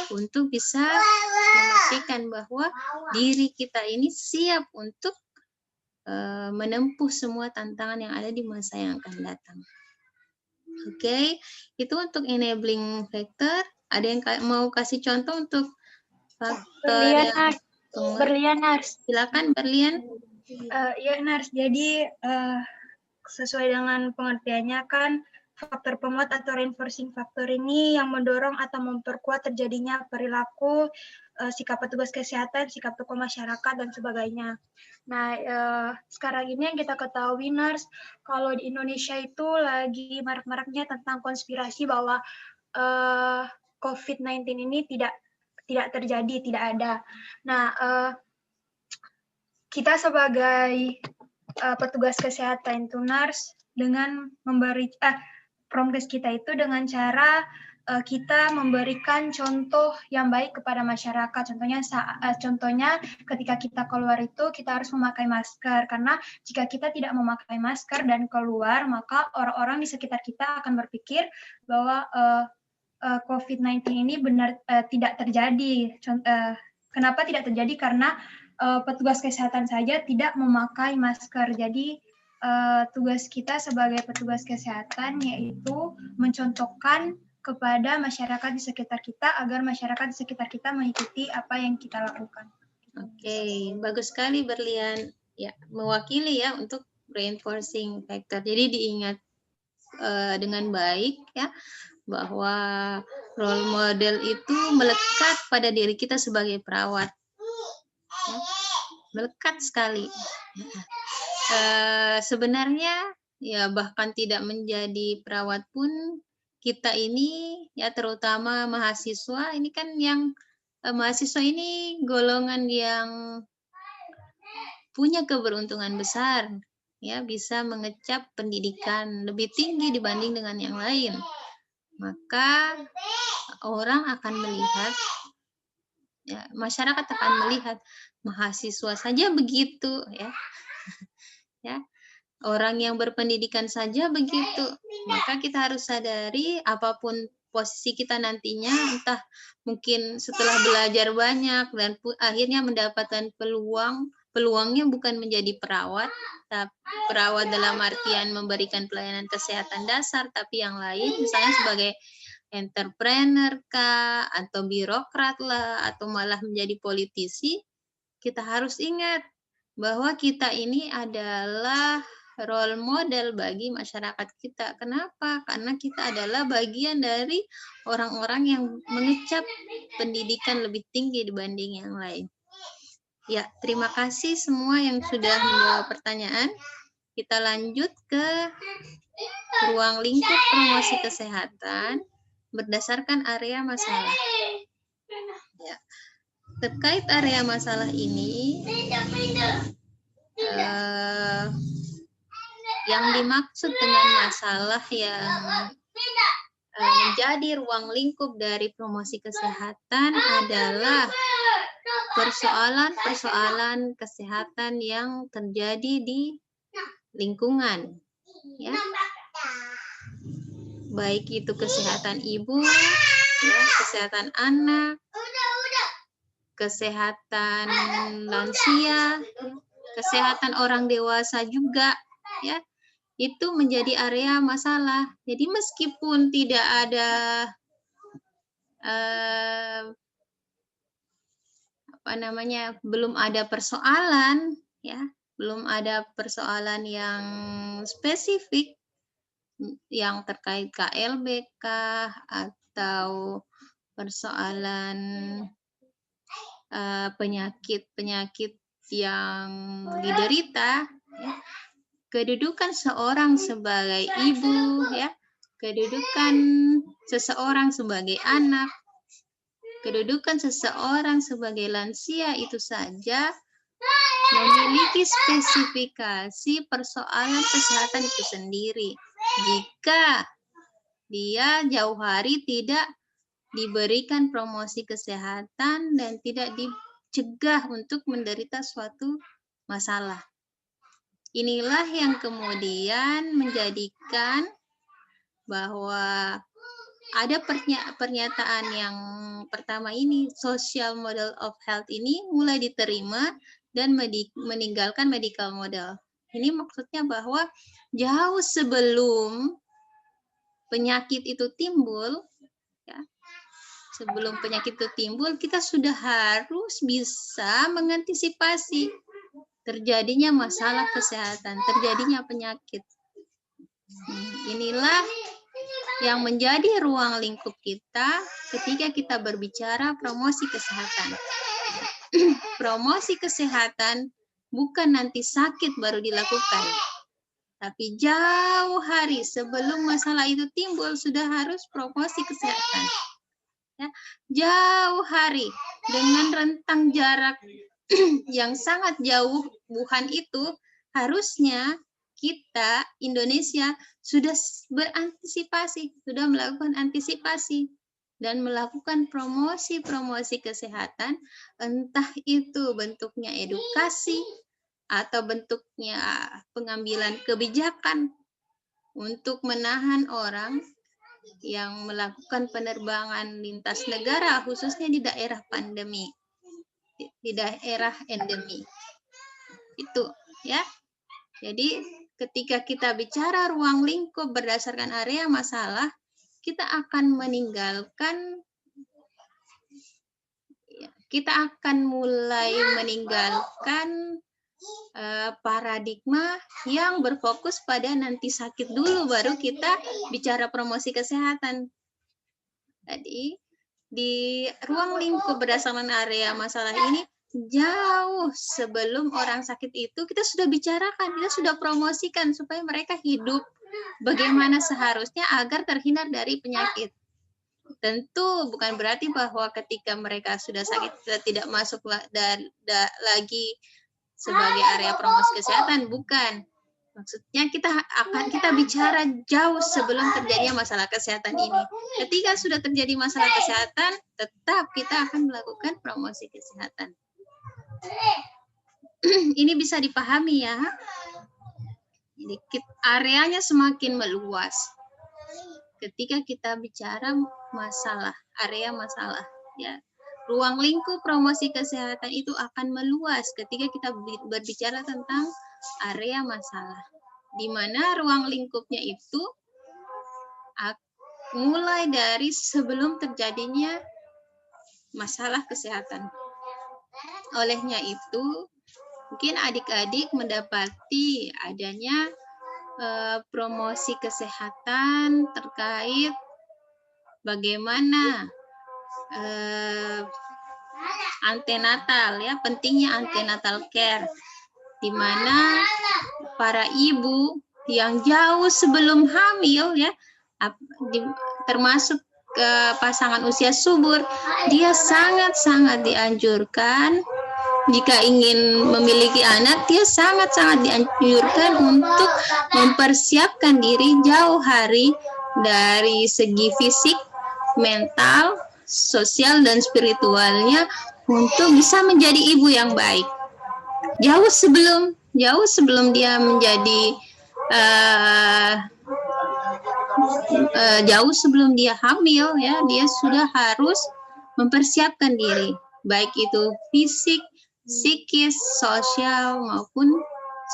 untuk bisa memastikan bahwa diri kita ini siap untuk menempuh semua tantangan yang ada di masa yang akan datang. Oke, itu untuk enabling factor. Ada yang mau kasih contoh untuk faktor Berlian, Nars. Silakan, Berlian. Ya, Nars. Jadi sesuai dengan pengertiannya kan, faktor penguat atau reinforcing factor ini yang mendorong atau memperkuat terjadinya perilaku, sikap petugas kesehatan, sikap tokoh masyarakat, dan sebagainya. Nah, sekarang ini yang kita ketahui, Nars, kalau di Indonesia itu lagi marak-maraknya tentang konspirasi bahwa COVID-19 ini tidak terjadi, tidak ada. Nah, kita sebagai petugas kesehatan itu, Nars, dengan memberi promkes kita itu dengan cara kita memberikan contoh yang baik kepada masyarakat. Contohnya ketika kita keluar itu kita harus memakai masker, karena jika kita tidak memakai masker dan keluar, maka orang-orang di sekitar kita akan berpikir bahwa COVID-19 ini benar tidak terjadi. Kenapa tidak terjadi? Karena petugas kesehatan saja tidak memakai masker. Jadi tugas kita sebagai petugas kesehatan yaitu mencontohkan kepada masyarakat di sekitar kita agar masyarakat di sekitar kita mengikuti apa yang kita lakukan. Oke, bagus sekali Berlian. Ya, mewakili ya untuk reinforcing factor. Jadi diingat dengan baik ya bahwa role model itu melekat pada diri kita sebagai perawat. Ya, melekat sekali. Sebenarnya ya bahkan tidak menjadi perawat pun kita ini ya terutama mahasiswa ini kan yang mahasiswa ini golongan yang punya keberuntungan besar ya bisa mengecap pendidikan lebih tinggi dibanding dengan yang lain. Maka orang akan melihat ya masyarakat akan melihat mahasiswa saja begitu ya. Ya, orang yang berpendidikan saja begitu. Maka kita harus sadari apapun posisi kita nantinya, entah mungkin setelah belajar banyak dan akhirnya mendapatkan peluangnya bukan menjadi perawat, tapi perawat dalam artian memberikan pelayanan kesehatan dasar, tapi yang lain misalnya sebagai entrepreneur kah, atau birokrat lah, atau malah menjadi politisi, kita harus ingat bahwa kita ini adalah role model bagi masyarakat kita. Kenapa? Karena kita adalah bagian dari orang-orang yang mengecap pendidikan lebih tinggi dibanding yang lain. Ya, terima kasih semua yang sudah menjawab pertanyaan. Kita lanjut ke ruang lingkup promosi kesehatan berdasarkan area masalah. Ya. Terkait area masalah ini, yang dimaksud dengan masalah yang menjadi ruang lingkup dari promosi kesehatan adalah persoalan-persoalan kesehatan yang terjadi di lingkungan, ya. Baik itu kesehatan ibu, ya, kesehatan anak, kesehatan lansia, kesehatan orang dewasa juga, ya. Itu menjadi area masalah. Jadi meskipun tidak ada belum ada persoalan, ya, belum ada persoalan yang spesifik yang terkait KLB kah, atau persoalan penyakit-penyakit yang diderita, ya. Kedudukan seorang sebagai ibu, ya, kedudukan seseorang sebagai anak, kedudukan seseorang sebagai lansia itu saja memiliki spesifikasi persoalan kesehatan itu sendiri. Jika dia jauh hari tidak diberikan promosi kesehatan dan tidak dicegah untuk menderita suatu masalah. Inilah yang kemudian menjadikan bahwa ada pernyataan yang pertama ini, social model of health ini mulai diterima dan meninggalkan medical model. Ini maksudnya bahwa jauh sebelum penyakit itu timbul, ya, sebelum penyakit itu timbul, kita sudah harus bisa mengantisipasi terjadinya masalah kesehatan, terjadinya penyakit. Inilah yang menjadi ruang lingkup kita ketika kita berbicara promosi kesehatan. Promosi kesehatan bukan nanti sakit baru dilakukan, tapi jauh hari sebelum masalah itu timbul sudah harus promosi kesehatan. Ya, jauh hari dengan rentang jarak yang sangat jauh Wuhan itu, harusnya kita Indonesia sudah berantisipasi, sudah melakukan antisipasi dan melakukan promosi-promosi kesehatan, entah itu bentuknya edukasi atau bentuknya pengambilan kebijakan untuk menahan orang yang melakukan penerbangan lintas negara, khususnya di daerah pandemi, di daerah endemi. Itu, ya. Jadi ketika kita bicara ruang lingkup berdasarkan area masalah, kita akan mulai meninggalkan paradigma yang berfokus pada nanti sakit dulu baru kita bicara promosi kesehatan. Jadi di ruang lingkup berdasarkan area masalah ini, jauh sebelum orang sakit itu kita sudah bicarakan, kita sudah promosikan supaya mereka hidup bagaimana seharusnya agar terhindar dari penyakit. Tentu bukan berarti bahwa ketika mereka sudah sakit kita tidak masuk lagi sebagai area promosi kesehatan, bukan. Maksudnya kita bicara jauh sebelum terjadinya masalah kesehatan ini. Ketika sudah terjadi masalah kesehatan, tetap kita akan melakukan promosi kesehatan. Ini bisa dipahami, ya. Jadi areanya semakin meluas. Ketika kita bicara masalah, area masalah, ya. Ruang lingkup promosi kesehatan itu akan meluas ketika kita berbicara tentang area masalah, di mana ruang lingkupnya itu mulai dari sebelum terjadinya masalah kesehatan. Olehnya itu, mungkin adik-adik mendapati adanya promosi kesehatan terkait bagaimana antenatal, ya, pentingnya antenatal care, di mana para ibu yang jauh sebelum hamil, ya, termasuk pasangan usia subur, dia sangat-sangat dianjurkan jika ingin memiliki anak, dia sangat-sangat dianjurkan untuk mempersiapkan diri jauh hari dari segi fisik, mental, sosial, dan spiritualnya untuk bisa menjadi ibu yang baik. Jauh sebelum dia menjadi jauh sebelum dia hamil, ya, dia sudah harus mempersiapkan diri, baik itu fisik, psikis, sosial, maupun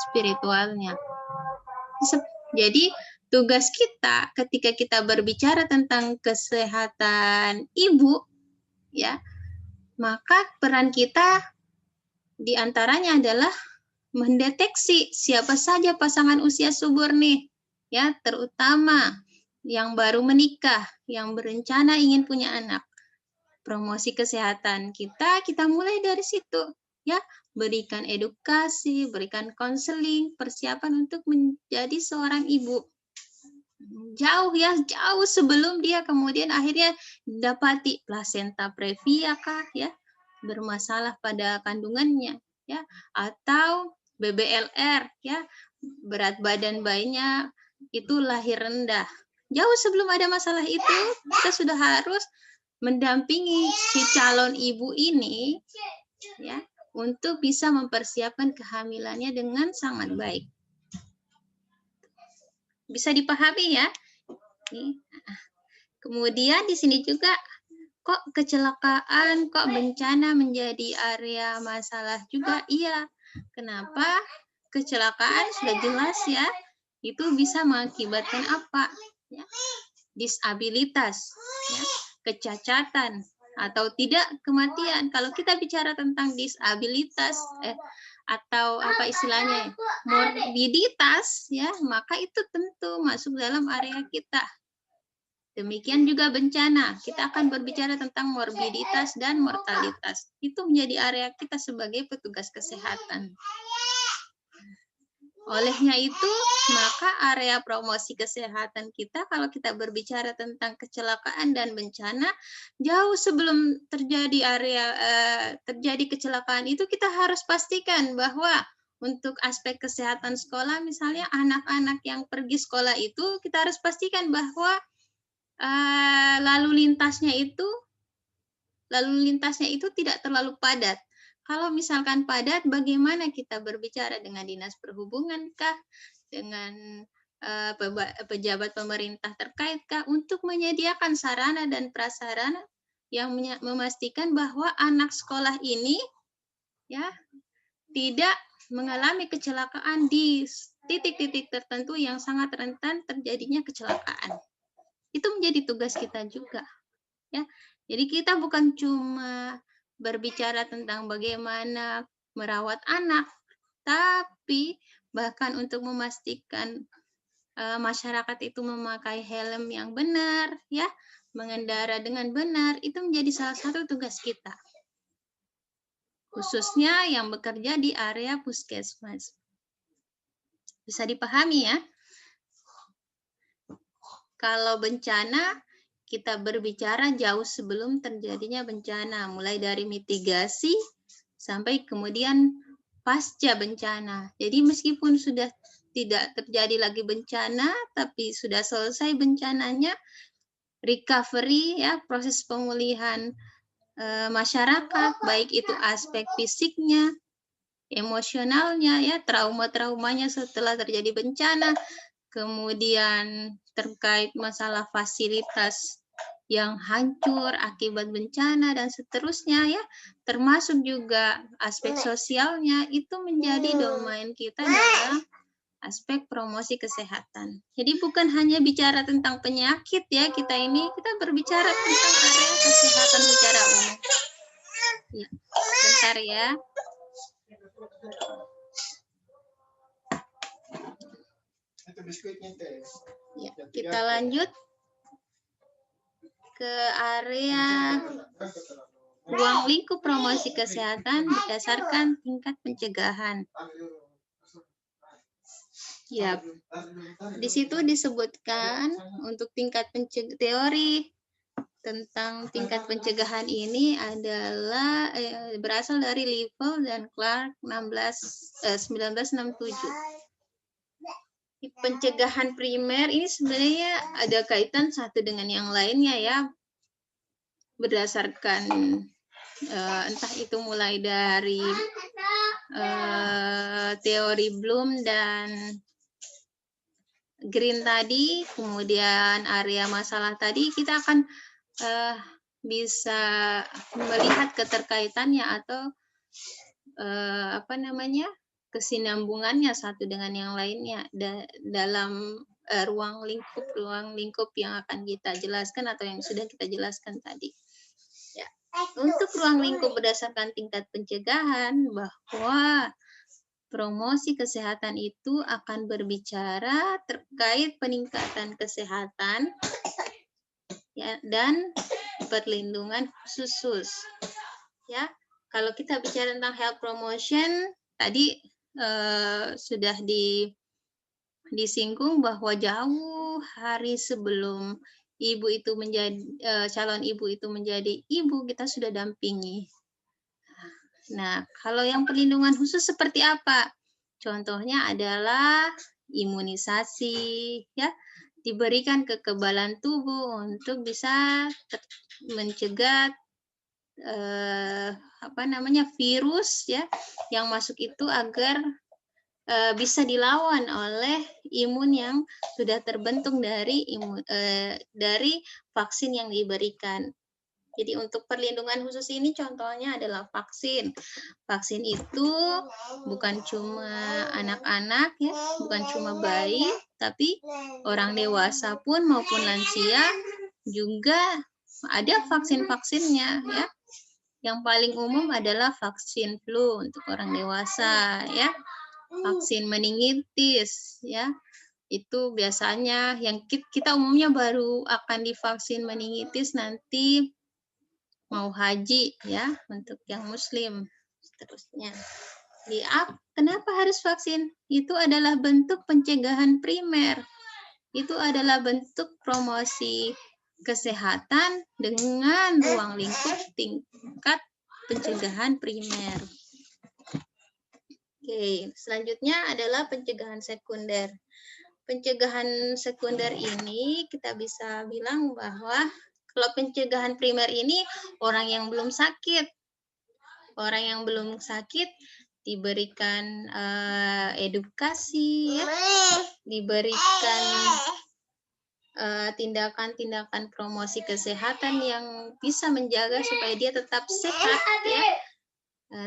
spiritualnya. Jadi tugas kita ketika kita berbicara tentang kesehatan ibu, ya, maka peran kita diantaranya adalah mendeteksi siapa saja pasangan usia subur nih, ya, terutama yang baru menikah, yang berencana ingin punya anak. Promosi kesehatan kita mulai dari situ, ya, berikan edukasi, berikan konseling, persiapan untuk menjadi seorang ibu. Jauh sebelum dia kemudian akhirnya dapati plasenta previa kah, ya, bermasalah pada kandungannya, ya, atau BBLR, ya, berat badan bayinya itu lahir rendah. Jauh sebelum ada masalah itu, kita sudah harus mendampingi si calon ibu ini, ya, untuk bisa mempersiapkan kehamilannya dengan sangat baik. Bisa dipahami, ya? Kemudian di sini juga kok kecelakaan, kok bencana menjadi area masalah juga? Iya. Kenapa? Kecelakaan sudah jelas, ya. Itu bisa mengakibatkan apa? Ya. Disabilitas, ya, kecacatan, atau tidak kematian. Kalau kita bicara tentang disabilitas atau apa istilahnya, morbiditas, ya, maka itu tentu masuk dalam area kita. Demikian juga bencana, kita akan berbicara tentang morbiditas dan mortalitas. Itu menjadi area kita sebagai petugas kesehatan. Olehnya itu, maka area promosi kesehatan kita, kalau kita berbicara tentang kecelakaan dan bencana, jauh sebelum terjadi terjadi kecelakaan itu, kita harus pastikan bahwa untuk aspek kesehatan sekolah, misalnya anak-anak yang pergi sekolah itu, kita harus pastikan bahwa lalu lintasnya itu tidak terlalu padat. Kalau misalkan padat, bagaimana kita berbicara dengan dinas perhubungan kah, dengan pejabat pemerintah terkait kah, untuk menyediakan sarana dan prasarana yang memastikan bahwa anak sekolah ini, ya, tidak mengalami kecelakaan di titik-titik tertentu yang sangat rentan terjadinya kecelakaan. Itu menjadi tugas kita juga, ya. Jadi kita bukan cuma berbicara tentang bagaimana merawat anak, tapi bahkan untuk memastikan masyarakat itu memakai helm yang benar, ya, mengendara dengan benar, itu menjadi salah satu tugas kita, khususnya yang bekerja di area puskesmas. Bisa dipahami, ya? Kalau bencana, kita berbicara jauh sebelum terjadinya bencana, mulai dari mitigasi sampai kemudian pasca bencana. Jadi meskipun sudah tidak terjadi lagi bencana, tapi sudah selesai bencananya, recovery, ya, proses pemulihan masyarakat, baik itu aspek fisiknya, emosionalnya, ya, trauma-traumanya setelah terjadi bencana, kemudian terkait masalah fasilitas yang hancur akibat bencana dan seterusnya, ya, termasuk juga aspek sosialnya, itu menjadi domain kita dalam aspek promosi kesehatan. Jadi bukan hanya bicara tentang penyakit ya, kita berbicara tentang area kesehatan secara umum. Ya, bentar ya. Ya, kita lanjut ke area ruang lingkup promosi kesehatan berdasarkan tingkat pencegahan. Ya, di situ disebutkan untuk tingkat teori tentang tingkat pencegahan ini adalah berasal dari Livell dan Clark 1967. Pencegahan primer ini sebenarnya ada kaitan satu dengan yang lainnya ya, berdasarkan entah itu mulai dari teori Bloom dan Green tadi, kemudian area masalah tadi, kita akan bisa melihat keterkaitannya atau kesinambungannya satu dengan yang lainnya dalam ruang lingkup yang akan kita jelaskan atau yang sudah kita jelaskan tadi. Ya. Untuk ruang lingkup berdasarkan tingkat pencegahan, bahwa promosi kesehatan itu akan berbicara terkait peningkatan kesehatan ya, dan perlindungan khusus. Ya, kalau kita bicara tentang health promotion, tadi sudah disinggung bahwa jauh hari sebelum ibu itu calon ibu itu menjadi ibu, kita sudah dampingi. Nah, kalau yang perlindungan khusus seperti apa? Contohnya adalah imunisasi, ya, diberikan kekebalan tubuh untuk bisa mencegah virus ya yang masuk itu agar bisa dilawan oleh imun yang sudah terbentuk dari vaksin yang diberikan. Jadi untuk perlindungan khusus ini contohnya adalah vaksin. Vaksin itu bukan cuma anak-anak ya, bukan cuma bayi, tapi orang dewasa pun maupun lansia juga ada vaksin-vaksinnya ya. Yang paling umum adalah vaksin flu untuk orang dewasa ya. Vaksin meningitis ya. Itu biasanya yang kita umumnya baru akan divaksin meningitis nanti mau haji ya, untuk yang muslim seterusnya. Kenapa harus vaksin? Itu adalah bentuk pencegahan primer. Itu adalah bentuk promosi kesehatan dengan ruang lingkup tingkat pencegahan primer. Oke, selanjutnya adalah pencegahan sekunder. Pencegahan sekunder ini kita bisa bilang bahwa kalau pencegahan primer ini orang yang belum sakit. Orang yang belum sakit diberikan edukasi, ya, diberikan tindakan-tindakan promosi kesehatan yang bisa menjaga supaya dia tetap sehat, ya,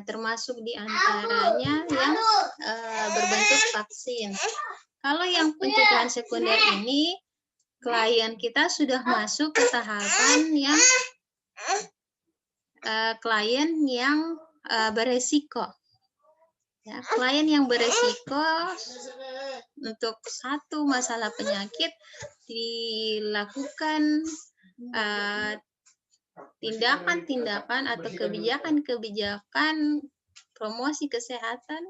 termasuk diantaranya yang berbentuk vaksin. Kalau yang pencegahan sekunder ini, klien kita sudah masuk ke tahapan yang klien yang beresiko. Ya, klien yang beresiko untuk satu masalah penyakit dilakukan tindakan-tindakan atau kebijakan-kebijakan promosi kesehatan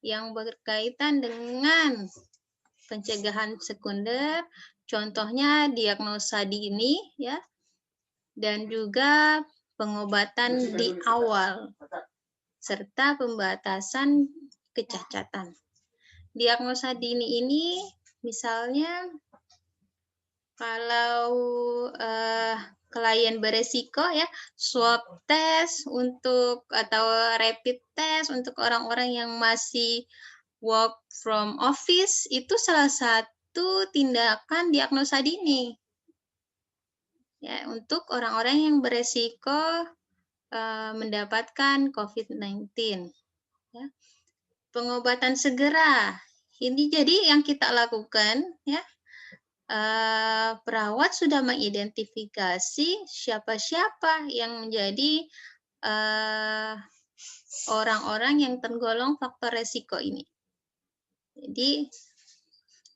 yang berkaitan dengan pencegahan sekunder, contohnya diagnosa dini, ya, dan juga pengobatan di awal, serta pembatasan kecacatan. Diagnosa dini ini misalnya kalau klien beresiko, ya, swab test atau rapid test untuk orang-orang yang masih work from office itu salah satu tindakan diagnosa dini. Ya, untuk orang-orang yang beresiko mendapatkan COVID-19. Ya. Pengobatan segera ini jadi yang kita lakukan ya, perawat sudah mengidentifikasi siapa-siapa yang menjadi orang-orang yang tergolong faktor resiko ini. Jadi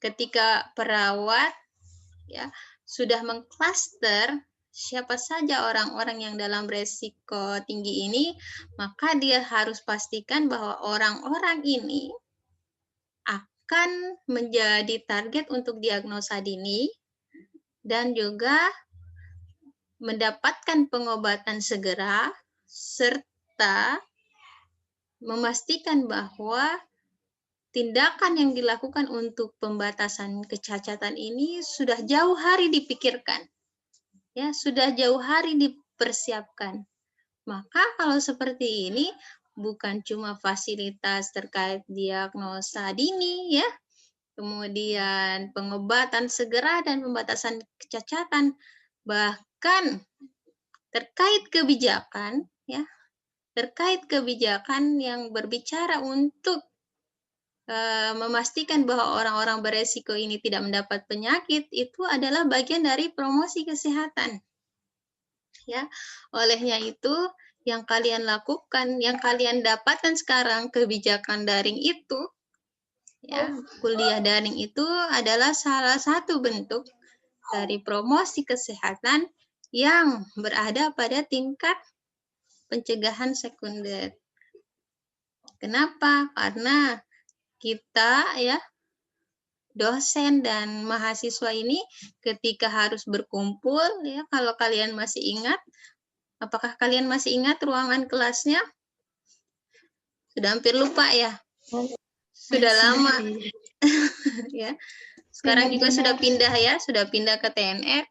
ketika perawat ya sudah mengklaster siapa saja orang-orang yang dalam resiko tinggi ini, maka dia harus pastikan bahwa orang-orang ini akan menjadi target untuk diagnosa dini dan juga mendapatkan pengobatan segera serta memastikan bahwa tindakan yang dilakukan untuk pembatasan kecacatan ini sudah jauh hari dipikirkan. Ya, sudah jauh hari dipersiapkan. Maka kalau seperti ini bukan cuma fasilitas terkait diagnosa dini ya, kemudian pengobatan segera dan pembatasan kecacatan, bahkan terkait kebijakan ya, terkait kebijakan yang berbicara untuk memastikan bahwa orang-orang beresiko ini tidak mendapat penyakit, itu adalah bagian dari promosi kesehatan. Ya, olehnya itu yang kalian lakukan, yang kalian dapatkan sekarang kebijakan daring itu, ya, kuliah daring itu adalah salah satu bentuk dari promosi kesehatan yang berada pada tingkat pencegahan sekunder. Kenapa? Karena kita ya dosen dan mahasiswa ini ketika harus berkumpul ya, kalau kalian masih ingat, apakah kalian masih ingat ruangan kelasnya? Sudah hampir lupa ya? Sudah lama. Ya. Sekarang juga sudah pindah ya, sudah pindah ke TNR.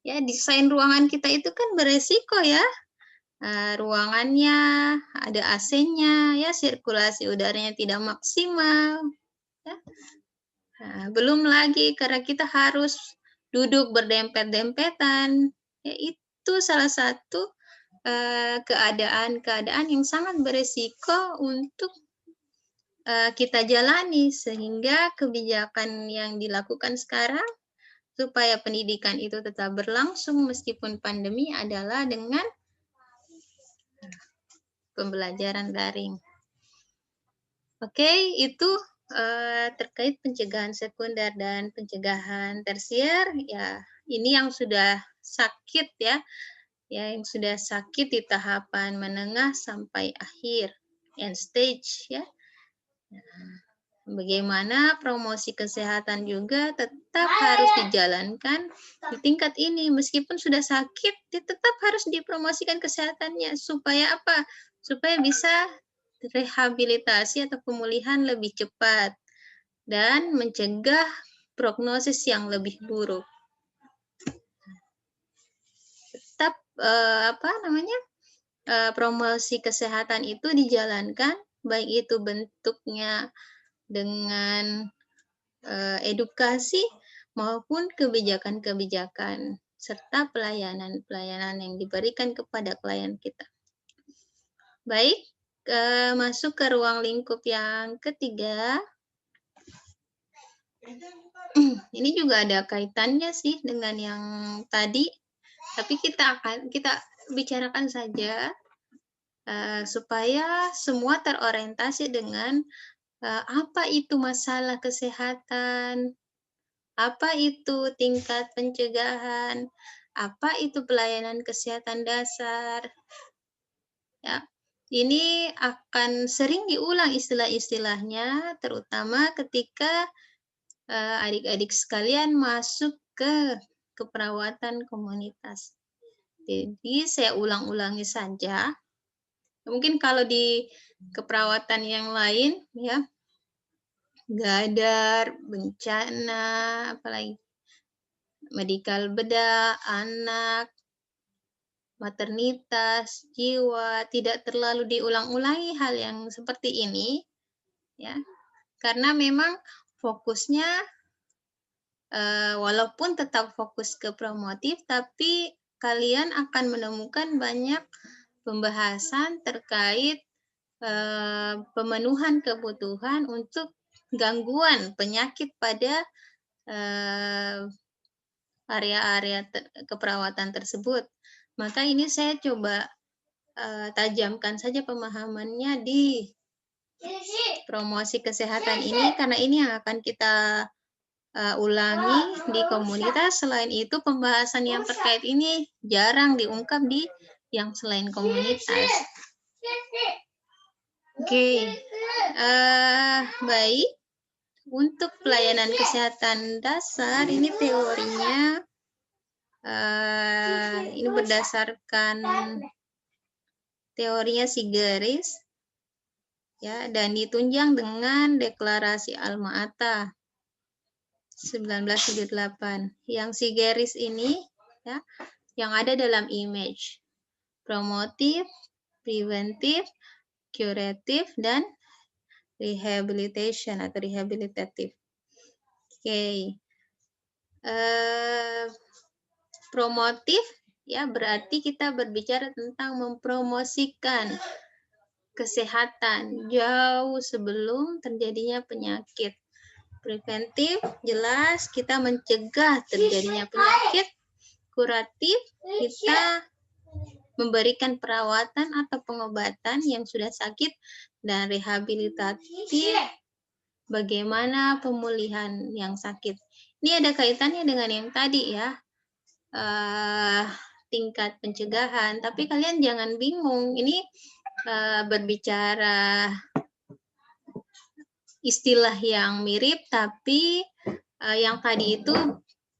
Ya, desain ruangan kita itu kan beresiko ya. Ruangannya ada AC-nya ya, sirkulasi udaranya tidak maksimal. Ya. Belum lagi karena kita harus duduk berdempet-dempetan. Ya, itu salah satu keadaan-keadaan yang sangat beresiko untuk kita jalani, sehingga kebijakan yang dilakukan sekarang supaya pendidikan itu tetap berlangsung meskipun pandemi adalah dengan pembelajaran daring. Oke, itu terkait pencegahan sekunder dan pencegahan tersier. Ya, ini yang sudah sakit ya, yang sudah sakit di tahapan menengah sampai akhir, end stage ya. Bagaimana promosi kesehatan juga tetap harus dijalankan di tingkat ini. Meskipun sudah sakit, tetap harus dipromosikan kesehatannya. Supaya apa? Supaya bisa rehabilitasi atau pemulihan lebih cepat dan mencegah prognosis yang lebih buruk. Tetap promosi kesehatan itu dijalankan, baik itu bentuknya dengan edukasi maupun kebijakan-kebijakan serta pelayanan-pelayanan yang diberikan kepada klien kita. Baik, masuk ke ruang lingkup yang ketiga. Ini juga ada kaitannya sih dengan yang tadi, tapi kita bicarakan saja supaya semua terorientasi dengan apa itu masalah kesehatan, apa itu tingkat pencegahan, apa itu pelayanan kesehatan dasar. Ya, ini akan sering diulang istilah-istilahnya, terutama ketika adik-adik sekalian masuk ke keperawatan komunitas. Jadi saya ulang-ulangi saja. Mungkin kalau di keperawatan yang lain, ya, gadar, bencana, apalagi medikal bedah, anak, maternitas, jiwa, tidak terlalu diulang-ulangi hal yang seperti ini, ya, karena memang fokusnya walaupun tetap fokus ke promotif, tapi kalian akan menemukan banyak pembahasan terkait pemenuhan kebutuhan untuk gangguan penyakit pada area-area keperawatan tersebut. Maka ini saya coba tajamkan saja pemahamannya di promosi kesehatan ini, karena ini yang akan kita ulangi di komunitas. Selain itu, pembahasan yang terkait ini jarang diungkap di yang selain komunitas. Oke, baik. Untuk pelayanan kesehatan dasar, ini teorinya ini berdasarkan teorinya Sigeris, ya, dan ditunjang dengan Deklarasi Alma-Ata 1978. Yang Sigeris ini, ya, yang ada dalam image, promotif, preventif, curatif, dan rehabilitation atau rehabilitatif. Oke. Promotif, ya, berarti kita berbicara tentang mempromosikan kesehatan jauh sebelum terjadinya penyakit. Preventif, jelas kita mencegah terjadinya penyakit. Kuratif, kita memberikan perawatan atau pengobatan yang sudah sakit. Dan rehabilitatif, bagaimana pemulihan yang sakit. Ini ada kaitannya dengan yang tadi, ya, tingkat pencegahan. Tapi kalian jangan bingung, ini berbicara istilah yang mirip, tapi yang tadi itu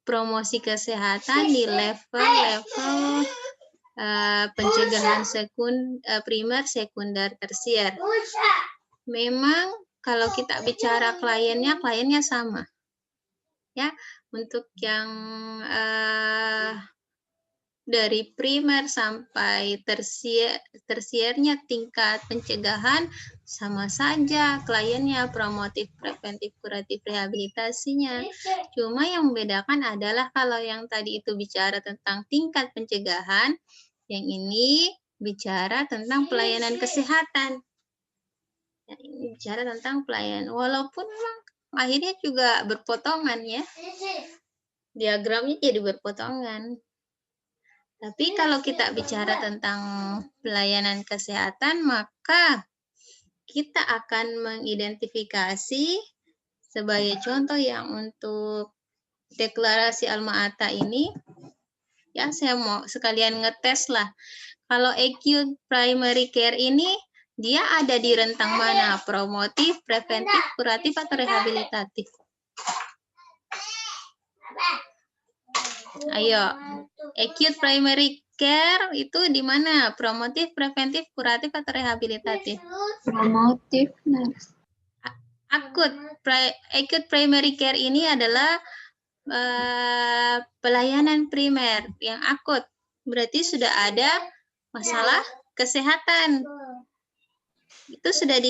promosi kesehatan di level-level pencegahan primer, sekunder, tersier. Memang kalau kita bicara kliennya sama. Ya, untuk yang dari primer sampai tersiernya tingkat pencegahan sama saja, kliennya promotif, preventif, kuratif, rehabilitasinya. Cuma yang membedakan adalah kalau yang tadi itu bicara tentang tingkat pencegahan, yang ini bicara tentang pelayanan kesehatan. Yang ini bicara tentang pelayanan, walaupun memang akhirnya juga berpotongan, ya. Diagramnya jadi berpotongan. Tapi kalau kita bicara tentang pelayanan kesehatan, maka kita akan mengidentifikasi sebagai contoh yang untuk Deklarasi Alma-Ata ini, ya, saya mau sekalian ngetes lah. Kalau acute primary care ini, dia ada di rentang mana? Promotif, preventif, kuratif, atau rehabilitatif? Ayo, acute primary care itu di mana? Promotif, preventif, kuratif, atau rehabilitatif? Promotif, nurse. Acute primary care ini adalah pelayanan primer yang akut. Berarti sudah ada masalah kesehatan. Itu sudah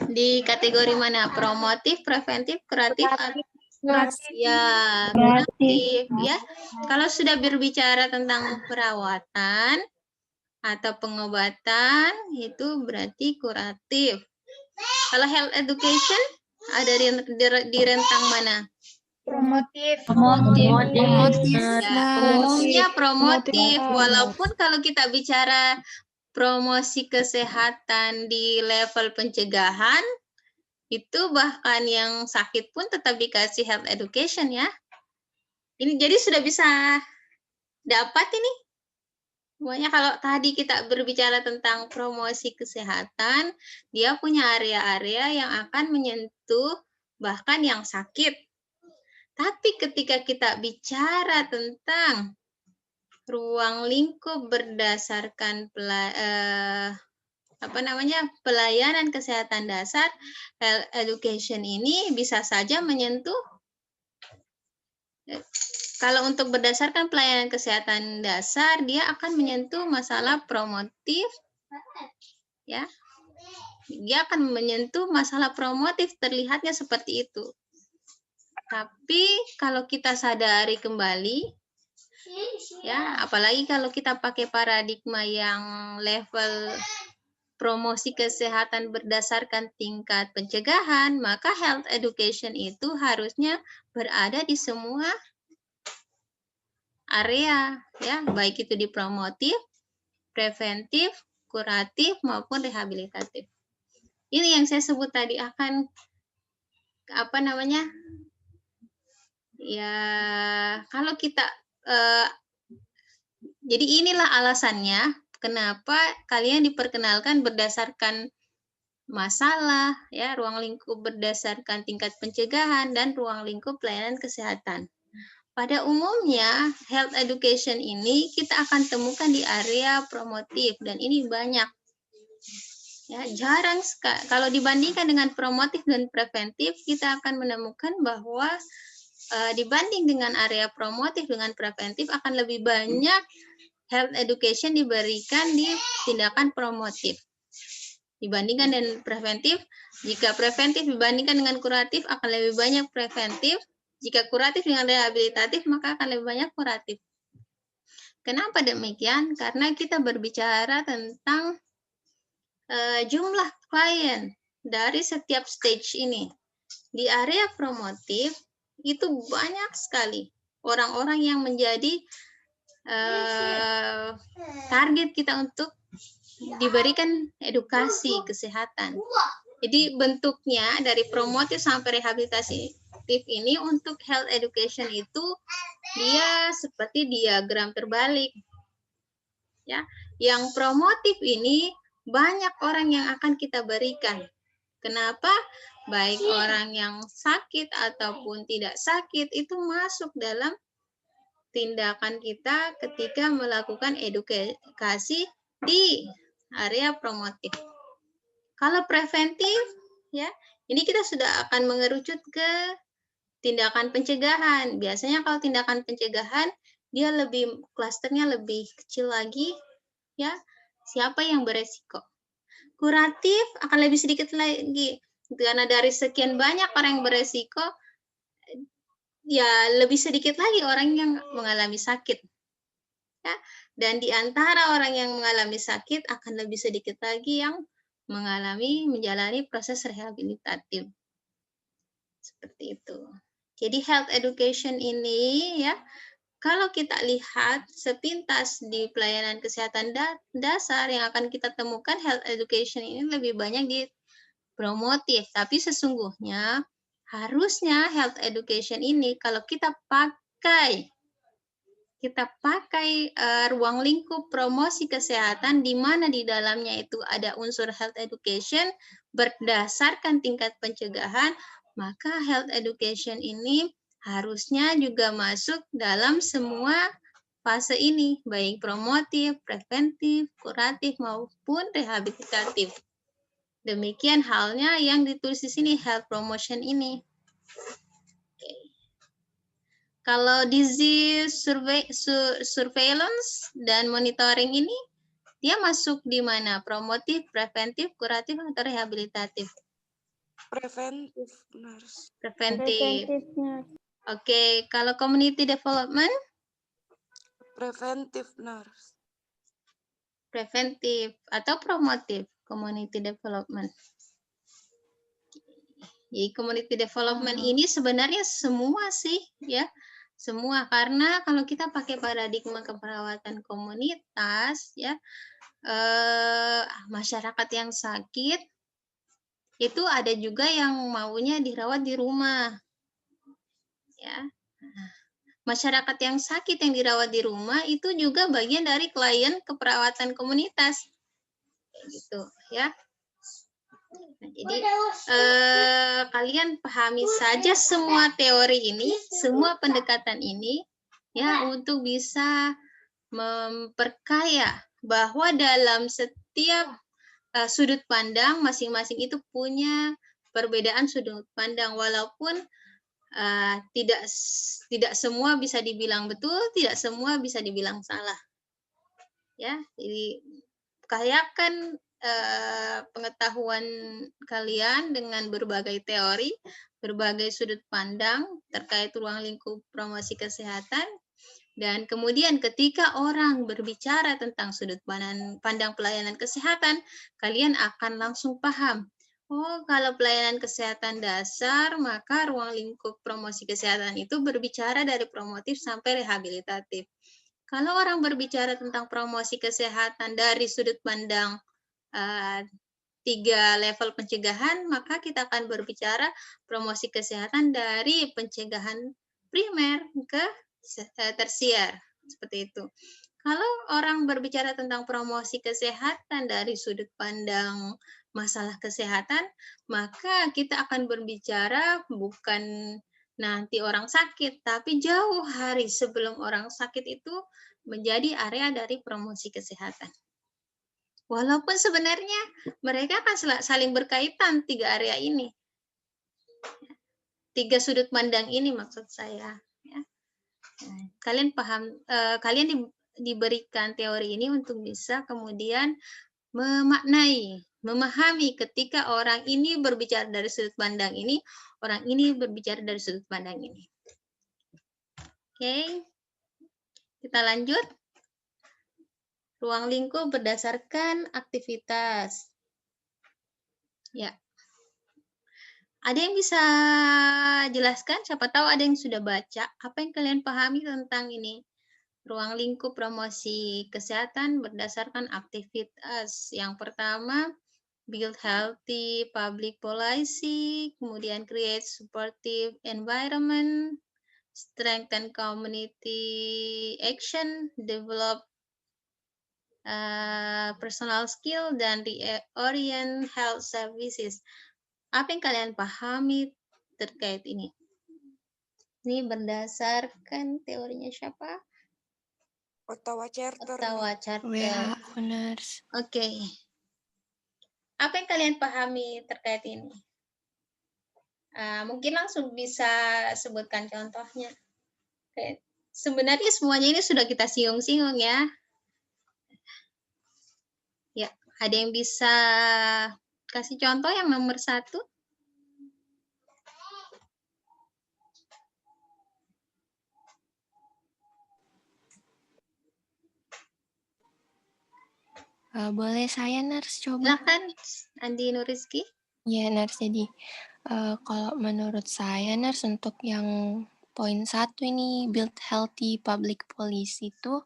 di kategori mana? Promotif, preventif, kuratif, ya, kuratif, ya. Kalau sudah berbicara tentang perawatan atau pengobatan, itu berarti kuratif. Kalau health education ada di rentang mana? Promotif. Ya, umumnya promotif. Walaupun kalau kita bicara promosi kesehatan di level pencegahan, itu bahkan yang sakit pun tetap dikasih health education, ya. Ini jadi sudah bisa dapat ini. Pokoknya kalau tadi kita berbicara tentang promosi kesehatan, dia punya area-area yang akan menyentuh bahkan yang sakit. Tapi ketika kita bicara tentang ruang lingkup berdasarkan pelayanan kesehatan dasar, health education ini bisa saja menyentuh, kalau untuk berdasarkan pelayanan kesehatan dasar, dia akan menyentuh masalah promotif, ya. Dia akan menyentuh masalah promotif, terlihatnya seperti itu. Tapi kalau kita sadari kembali, ya, apalagi kalau kita pakai paradigma yang level promosi kesehatan berdasarkan tingkat pencegahan, maka health education itu harusnya berada di semua area, ya, baik itu di promotif, preventif, kuratif maupun rehabilitatif. Ini yang saya sebut tadi akan apa namanya? Ya, kalau kita jadi inilah alasannya kenapa kalian diperkenalkan berdasarkan masalah, ya, ruang lingkup berdasarkan tingkat pencegahan dan ruang lingkup pelayanan kesehatan. Pada umumnya, health education ini kita akan temukan di area promotif dan ini banyak. Ya, jarang sekali. Kalau dibandingkan dengan promotif dan preventif, kita akan menemukan bahwa dibanding dengan area promotif dengan preventif akan lebih banyak health education diberikan di tindakan promotif. Dibandingkan dengan preventif, jika preventif dibandingkan dengan kuratif akan lebih banyak preventif, jika kuratif dengan rehabilitatif maka akan lebih banyak kuratif. Kenapa demikian? Karena kita berbicara tentang jumlah klien dari setiap stage ini. Di area promotif itu banyak sekali orang-orang yang menjadi target kita untuk diberikan edukasi kesehatan. Jadi bentuknya dari promotif sampai rehabilitatif ini untuk health education itu dia seperti diagram terbalik. Ya, yang promotif ini banyak orang yang akan kita berikan. Kenapa? Baik orang yang sakit ataupun tidak sakit itu masuk dalam tindakan kita ketika melakukan edukasi di area promotif. Kalau preventif, ya, ini kita sudah akan mengerucut ke tindakan pencegahan. Biasanya kalau tindakan pencegahan, dia lebih klasternya lebih kecil lagi, ya. Siapa yang beresiko? Kuratif akan lebih sedikit lagi, karena dari sekian banyak orang yang beresiko, ya lebih sedikit lagi orang yang mengalami sakit. Ya. Dan di antara orang yang mengalami sakit akan lebih sedikit lagi yang menjalani proses rehabilitatif. Seperti itu. Jadi health education ini, ya, kalau kita lihat sepintas di pelayanan kesehatan dasar yang akan kita temukan health education ini lebih banyak di promotif, tapi sesungguhnya harusnya health education ini kalau kita pakai ruang lingkup promosi kesehatan di mana di dalamnya itu ada unsur health education berdasarkan tingkat pencegahan, maka health education ini harusnya juga masuk dalam semua fase ini, baik promotif, preventif, kuratif maupun rehabilitatif. Demikian halnya yang ditulis di sini health promotion ini. Kalau disease surveillance dan monitoring ini, dia masuk di mana? Promotif, preventif, kuratif, atau rehabilitatif? Preventif, nurse. Preventif. Oke, kalau community development? Preventif, nurse. Preventif atau promotif? Community development. Jadi community development ini sebenarnya semua sih, ya. Semua, karena kalau kita pakai paradigma keperawatan komunitas, ya, masyarakat yang sakit itu ada juga yang maunya dirawat di rumah, ya. Masyarakat yang sakit yang dirawat di rumah itu juga bagian dari klien keperawatan komunitas, gitu, ya. Nah, jadi kalian pahami saja semua teori ini, semua pendekatan ini, ya, untuk bisa memperkaya bahwa dalam setiap sudut pandang masing-masing itu punya perbedaan sudut pandang, walaupun tidak semua bisa dibilang betul, tidak semua bisa dibilang salah. Ya, jadi kayakan pengetahuan kalian dengan berbagai teori, berbagai sudut pandang terkait ruang lingkup promosi kesehatan, Dan kemudian ketika orang berbicara tentang sudut pandang pelayanan kesehatan, kalian akan langsung paham. Oh, kalau pelayanan kesehatan dasar, maka ruang lingkup promosi kesehatan itu berbicara dari promotif sampai rehabilitatif. Kalau orang berbicara tentang promosi kesehatan dari sudut pandang 3 level pencegahan, maka kita akan berbicara promosi kesehatan dari pencegahan primer ke tersier, seperti itu. Kalau orang berbicara tentang promosi kesehatan dari sudut pandang masalah kesehatan, maka kita akan berbicara bukan nanti orang sakit, tapi jauh hari sebelum orang sakit itu menjadi area dari promosi kesehatan. Walaupun sebenarnya mereka akan saling berkaitan 3 area ini. 3 sudut pandang ini maksud saya. Ya. Kalian paham, kalian diberikan teori ini untuk bisa kemudian memaknai, memahami ketika orang ini berbicara dari sudut pandang ini, orang ini berbicara dari sudut pandang ini. Oke, kita lanjut. Ruang lingkup berdasarkan aktivitas. Ya. Ada yang bisa jelaskan? Siapa tahu ada yang sudah baca. Apa yang kalian pahami tentang ini? Ruang lingkup promosi kesehatan berdasarkan aktivitas. Yang pertama, build healthy public policy, kemudian create supportive environment, strengthen community action, develop personal skill, dan reorient health services. Apa yang kalian pahami terkait ini? Ini berdasarkan teorinya siapa? Ottawa Charter. Ottawa Charter. WHO nurse. Oke. Apa yang kalian pahami terkait ini? Mungkin langsung bisa sebutkan contohnya. Oke. Sebenarnya semuanya ini sudah kita singgung-singgung ya. Ya, ada yang bisa kasih contoh yang nomor 1? Boleh saya nurse coba? Silakan, Andi Nuriski. Ya nurse, jadi kalau menurut saya nurse untuk yang poin 1 ini build healthy public policy itu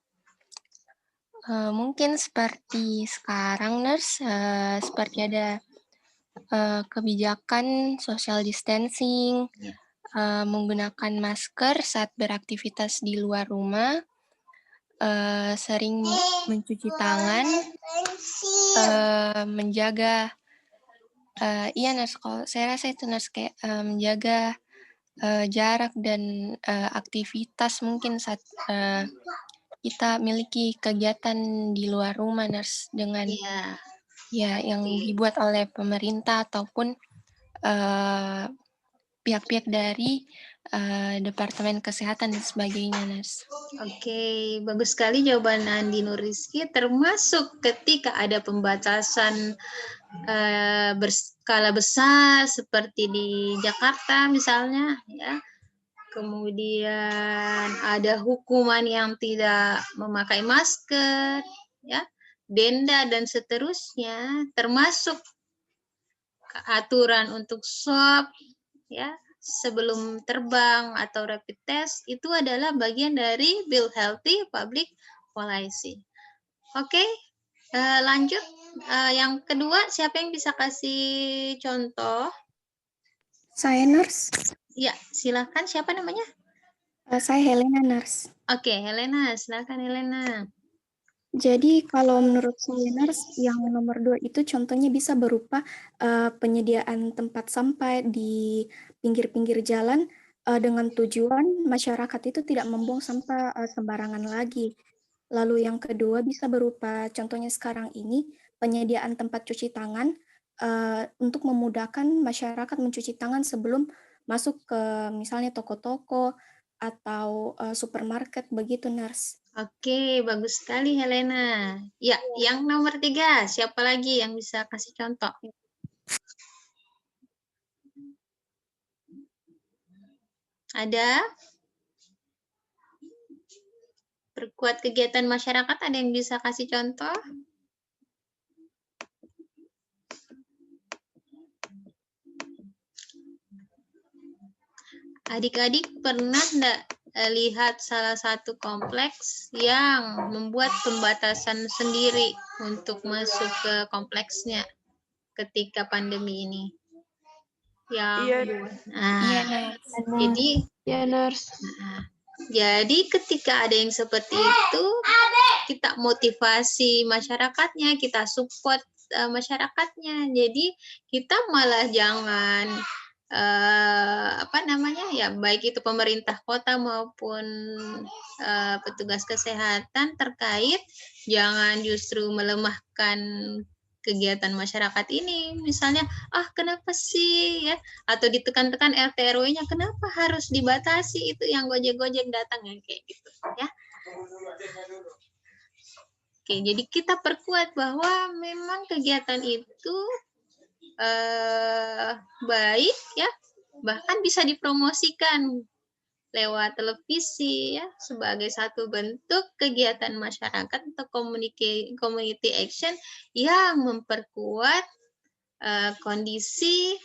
mungkin seperti sekarang nurse, seperti ada kebijakan social distancing, menggunakan masker saat beraktivitas di luar rumah, sering mencuci tangan, menjaga, iya nurse, kalau saya rasa itu nurse kayak menjaga jarak dan aktivitas mungkin saat kita miliki kegiatan di luar rumah nurse dengan ya yang dibuat oleh pemerintah ataupun pihak-pihak dari Departemen Kesehatan dan sebagainya, nurse. Oke, bagus sekali jawaban Andi Nuriski, termasuk ketika ada pembatasan berskala besar seperti di Jakarta misalnya, ya. Kemudian ada hukuman yang tidak memakai masker, ya, denda dan seterusnya, termasuk aturan untuk swab, ya, sebelum terbang atau rapid test, itu adalah bagian dari build healthy public policy. Oke, lanjut. Yang kedua, siapa yang bisa kasih contoh? Saya nurse. Ya, silakan. Siapa namanya? Saya Helena nurse. Oke, Helena. Silakan Helena. Jadi kalau menurut saya nurse, yang nomor 2 itu contohnya bisa berupa penyediaan tempat sampah di pinggir-pinggir jalan dengan tujuan masyarakat itu tidak membuang sampah sembarangan lagi. Lalu yang kedua bisa berupa contohnya sekarang ini penyediaan tempat cuci tangan untuk memudahkan masyarakat mencuci tangan sebelum masuk ke misalnya toko-toko atau supermarket begitu nurse. Oke, bagus sekali Helena. Ya, yang nomor 3, siapa lagi yang bisa kasih contoh? Ada? Perkuat kegiatan masyarakat, ada yang bisa kasih contoh? Adik-adik pernah enggak lihat salah satu kompleks yang membuat pembatasan sendiri untuk masuk ke kompleksnya ketika pandemi ini? Yang Iya. Iya, Nars. Jadi Ya, Nars. jadi ketika ada yang seperti itu, kita motivasi masyarakatnya, kita support masyarakatnya. Jadi kita malah jangan baik itu pemerintah kota maupun petugas kesehatan terkait, jangan justru melemahkan kegiatan masyarakat ini. Misalnya, kenapa sih ya, atau ditekan-tekan RT RW-nya, kenapa harus dibatasi, itu yang gojek-gojek datang ya, kayak gitu ya. Oke, jadi kita perkuat bahwa memang kegiatan itu baik ya, bahkan bisa dipromosikan lewat televisi ya, sebagai satu bentuk kegiatan masyarakat atau community action yang memperkuat kondisi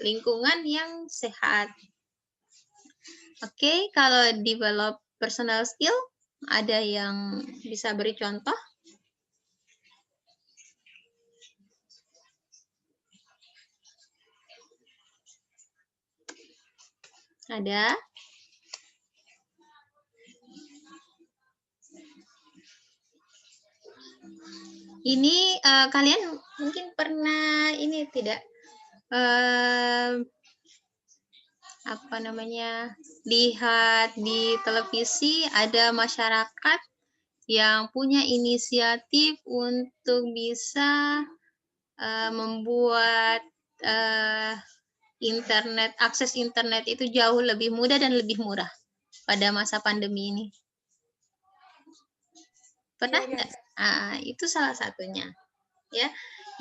lingkungan yang sehat. Oke, kalau develop personal skill, ada yang bisa beri contoh? Ada? Ini kalian mungkin pernah ini tidak lihat di televisi ada masyarakat yang punya inisiatif untuk bisa membuat akses internet itu jauh lebih mudah dan lebih murah pada masa pandemi ini. Pernah nggak? Itu salah satunya. Ya,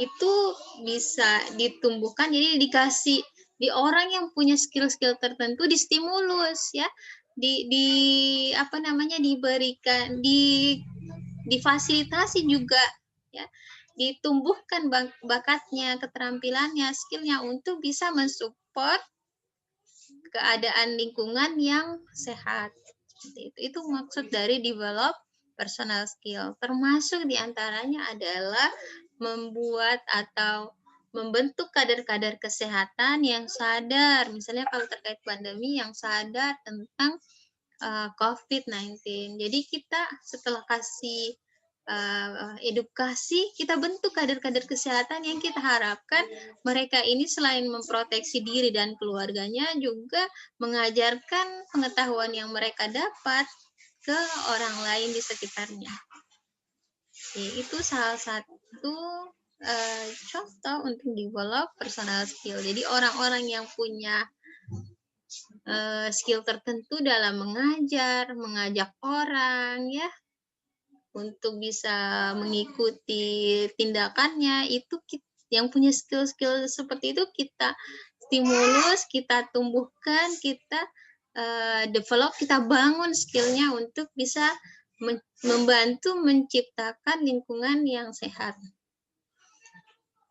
itu bisa ditumbuhkan, jadi dikasih di orang yang punya skill-skill tertentu, distimulus ya, diberikan, difasilitasi juga ya, ditumbuhkan bakatnya, keterampilannya, skillnya untuk bisa mensupport keadaan lingkungan yang sehat. Itu maksud dari develop personal skill. Termasuk diantaranya adalah membuat atau membentuk kader-kader kesehatan yang sadar, misalnya kalau terkait pandemi, yang sadar tentang COVID-19. Jadi kita setelah kasih edukasi, kita bentuk kader-kader kesehatan yang kita harapkan mereka ini selain memproteksi diri dan keluarganya, juga mengajarkan pengetahuan yang mereka dapat ke orang lain di sekitarnya. Itu salah satu contoh untuk develop personal skill. Jadi orang-orang yang punya skill tertentu dalam mengajar, mengajak orang ya, untuk bisa mengikuti tindakannya, itu yang punya skill-skill seperti itu kita stimulus, kita tumbuhkan, kita develop, kita bangun skillnya untuk bisa membantu menciptakan lingkungan yang sehat.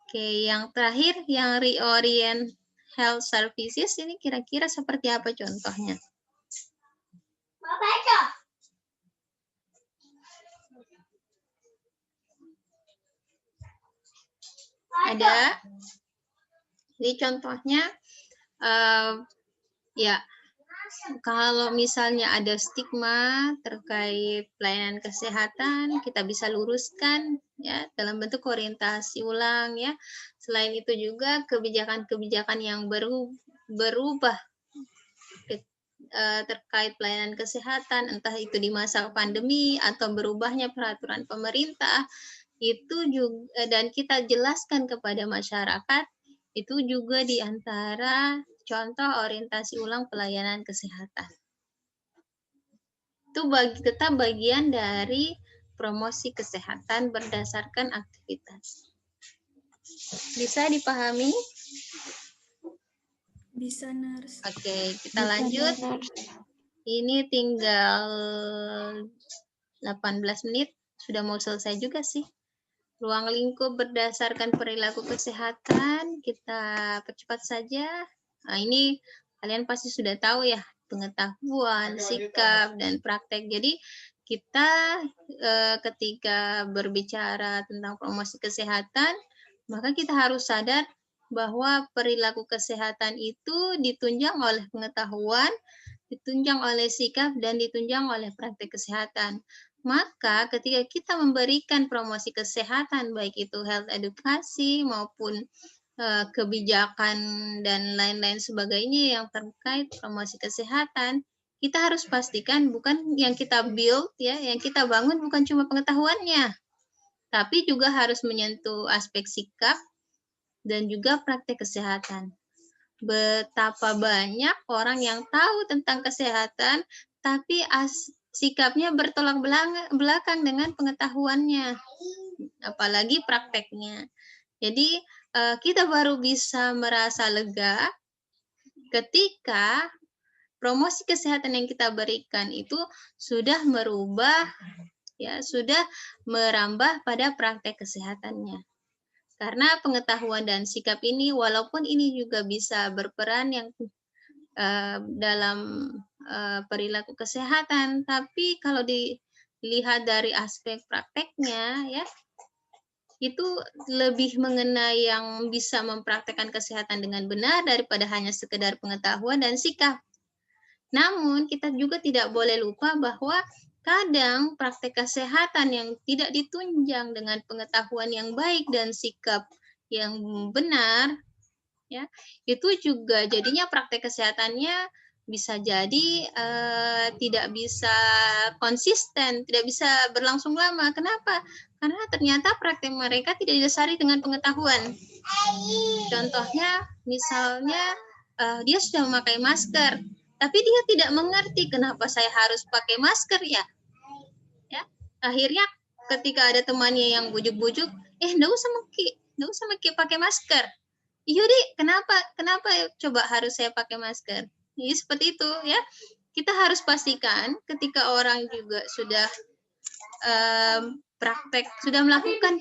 Oke, yang terakhir, yang reorient health services, ini kira-kira seperti apa contohnya? Ada? Jadi contohnya, ya, kalau misalnya ada stigma terkait pelayanan kesehatan, kita bisa luruskan ya dalam bentuk orientasi ulang ya. Selain itu juga kebijakan-kebijakan yang berubah terkait pelayanan kesehatan, entah itu di masa pandemi atau berubahnya peraturan pemerintah, itu juga, dan kita jelaskan kepada masyarakat, itu juga di antara contoh orientasi ulang pelayanan kesehatan. Itu tetap bagian dari promosi kesehatan berdasarkan aktivitas. Bisa dipahami? Bisa, Nars. Oke, kita lanjut. Ini tinggal 18 menit, sudah mau selesai juga sih. Ruang lingkup berdasarkan perilaku kesehatan, kita percepat saja. Nah, ini kalian pasti sudah tahu ya, pengetahuan, sikap, dan praktek. Jadi kita ketika berbicara tentang promosi kesehatan, maka kita harus sadar bahwa perilaku kesehatan itu ditunjang oleh pengetahuan, ditunjang oleh sikap, dan ditunjang oleh praktek kesehatan. Maka ketika kita memberikan promosi kesehatan, baik itu health edukasi maupun kebijakan dan lain-lain sebagainya yang terkait promosi kesehatan, kita harus pastikan bukan yang kita build ya, yang kita bangun bukan cuma pengetahuannya, tapi juga harus menyentuh aspek sikap dan juga praktek kesehatan. Betapa banyak orang yang tahu tentang kesehatan, tapi sikapnya bertolak belakang dengan pengetahuannya, apalagi prakteknya. Jadi kita baru bisa merasa lega ketika promosi kesehatan yang kita berikan itu sudah merubah, ya, sudah merambah pada praktek kesehatannya. Karena pengetahuan dan sikap ini, walaupun ini juga bisa berperan yang dalam perilaku kesehatan, tapi kalau dilihat dari aspek prakteknya, ya, itu lebih mengenai yang bisa mempraktekkan kesehatan dengan benar daripada hanya sekedar pengetahuan dan sikap. Namun, kita juga tidak boleh lupa bahwa kadang praktek kesehatan yang tidak ditunjang dengan pengetahuan yang baik dan sikap yang benar, ya, itu juga jadinya praktek kesehatannya bisa jadi tidak bisa konsisten, tidak bisa berlangsung lama. Kenapa? Karena ternyata praktek mereka tidak didasari dengan pengetahuan. Contohnya, misalnya dia sudah memakai masker, tapi dia tidak mengerti kenapa saya harus pakai masker ya. Ya, akhirnya ketika ada temannya yang bujuk-bujuk, enggak usah pakai masker. Iya deh, kenapa coba harus saya pakai masker? Jadi seperti itu ya. Kita harus pastikan ketika orang juga sudah sudah melakukan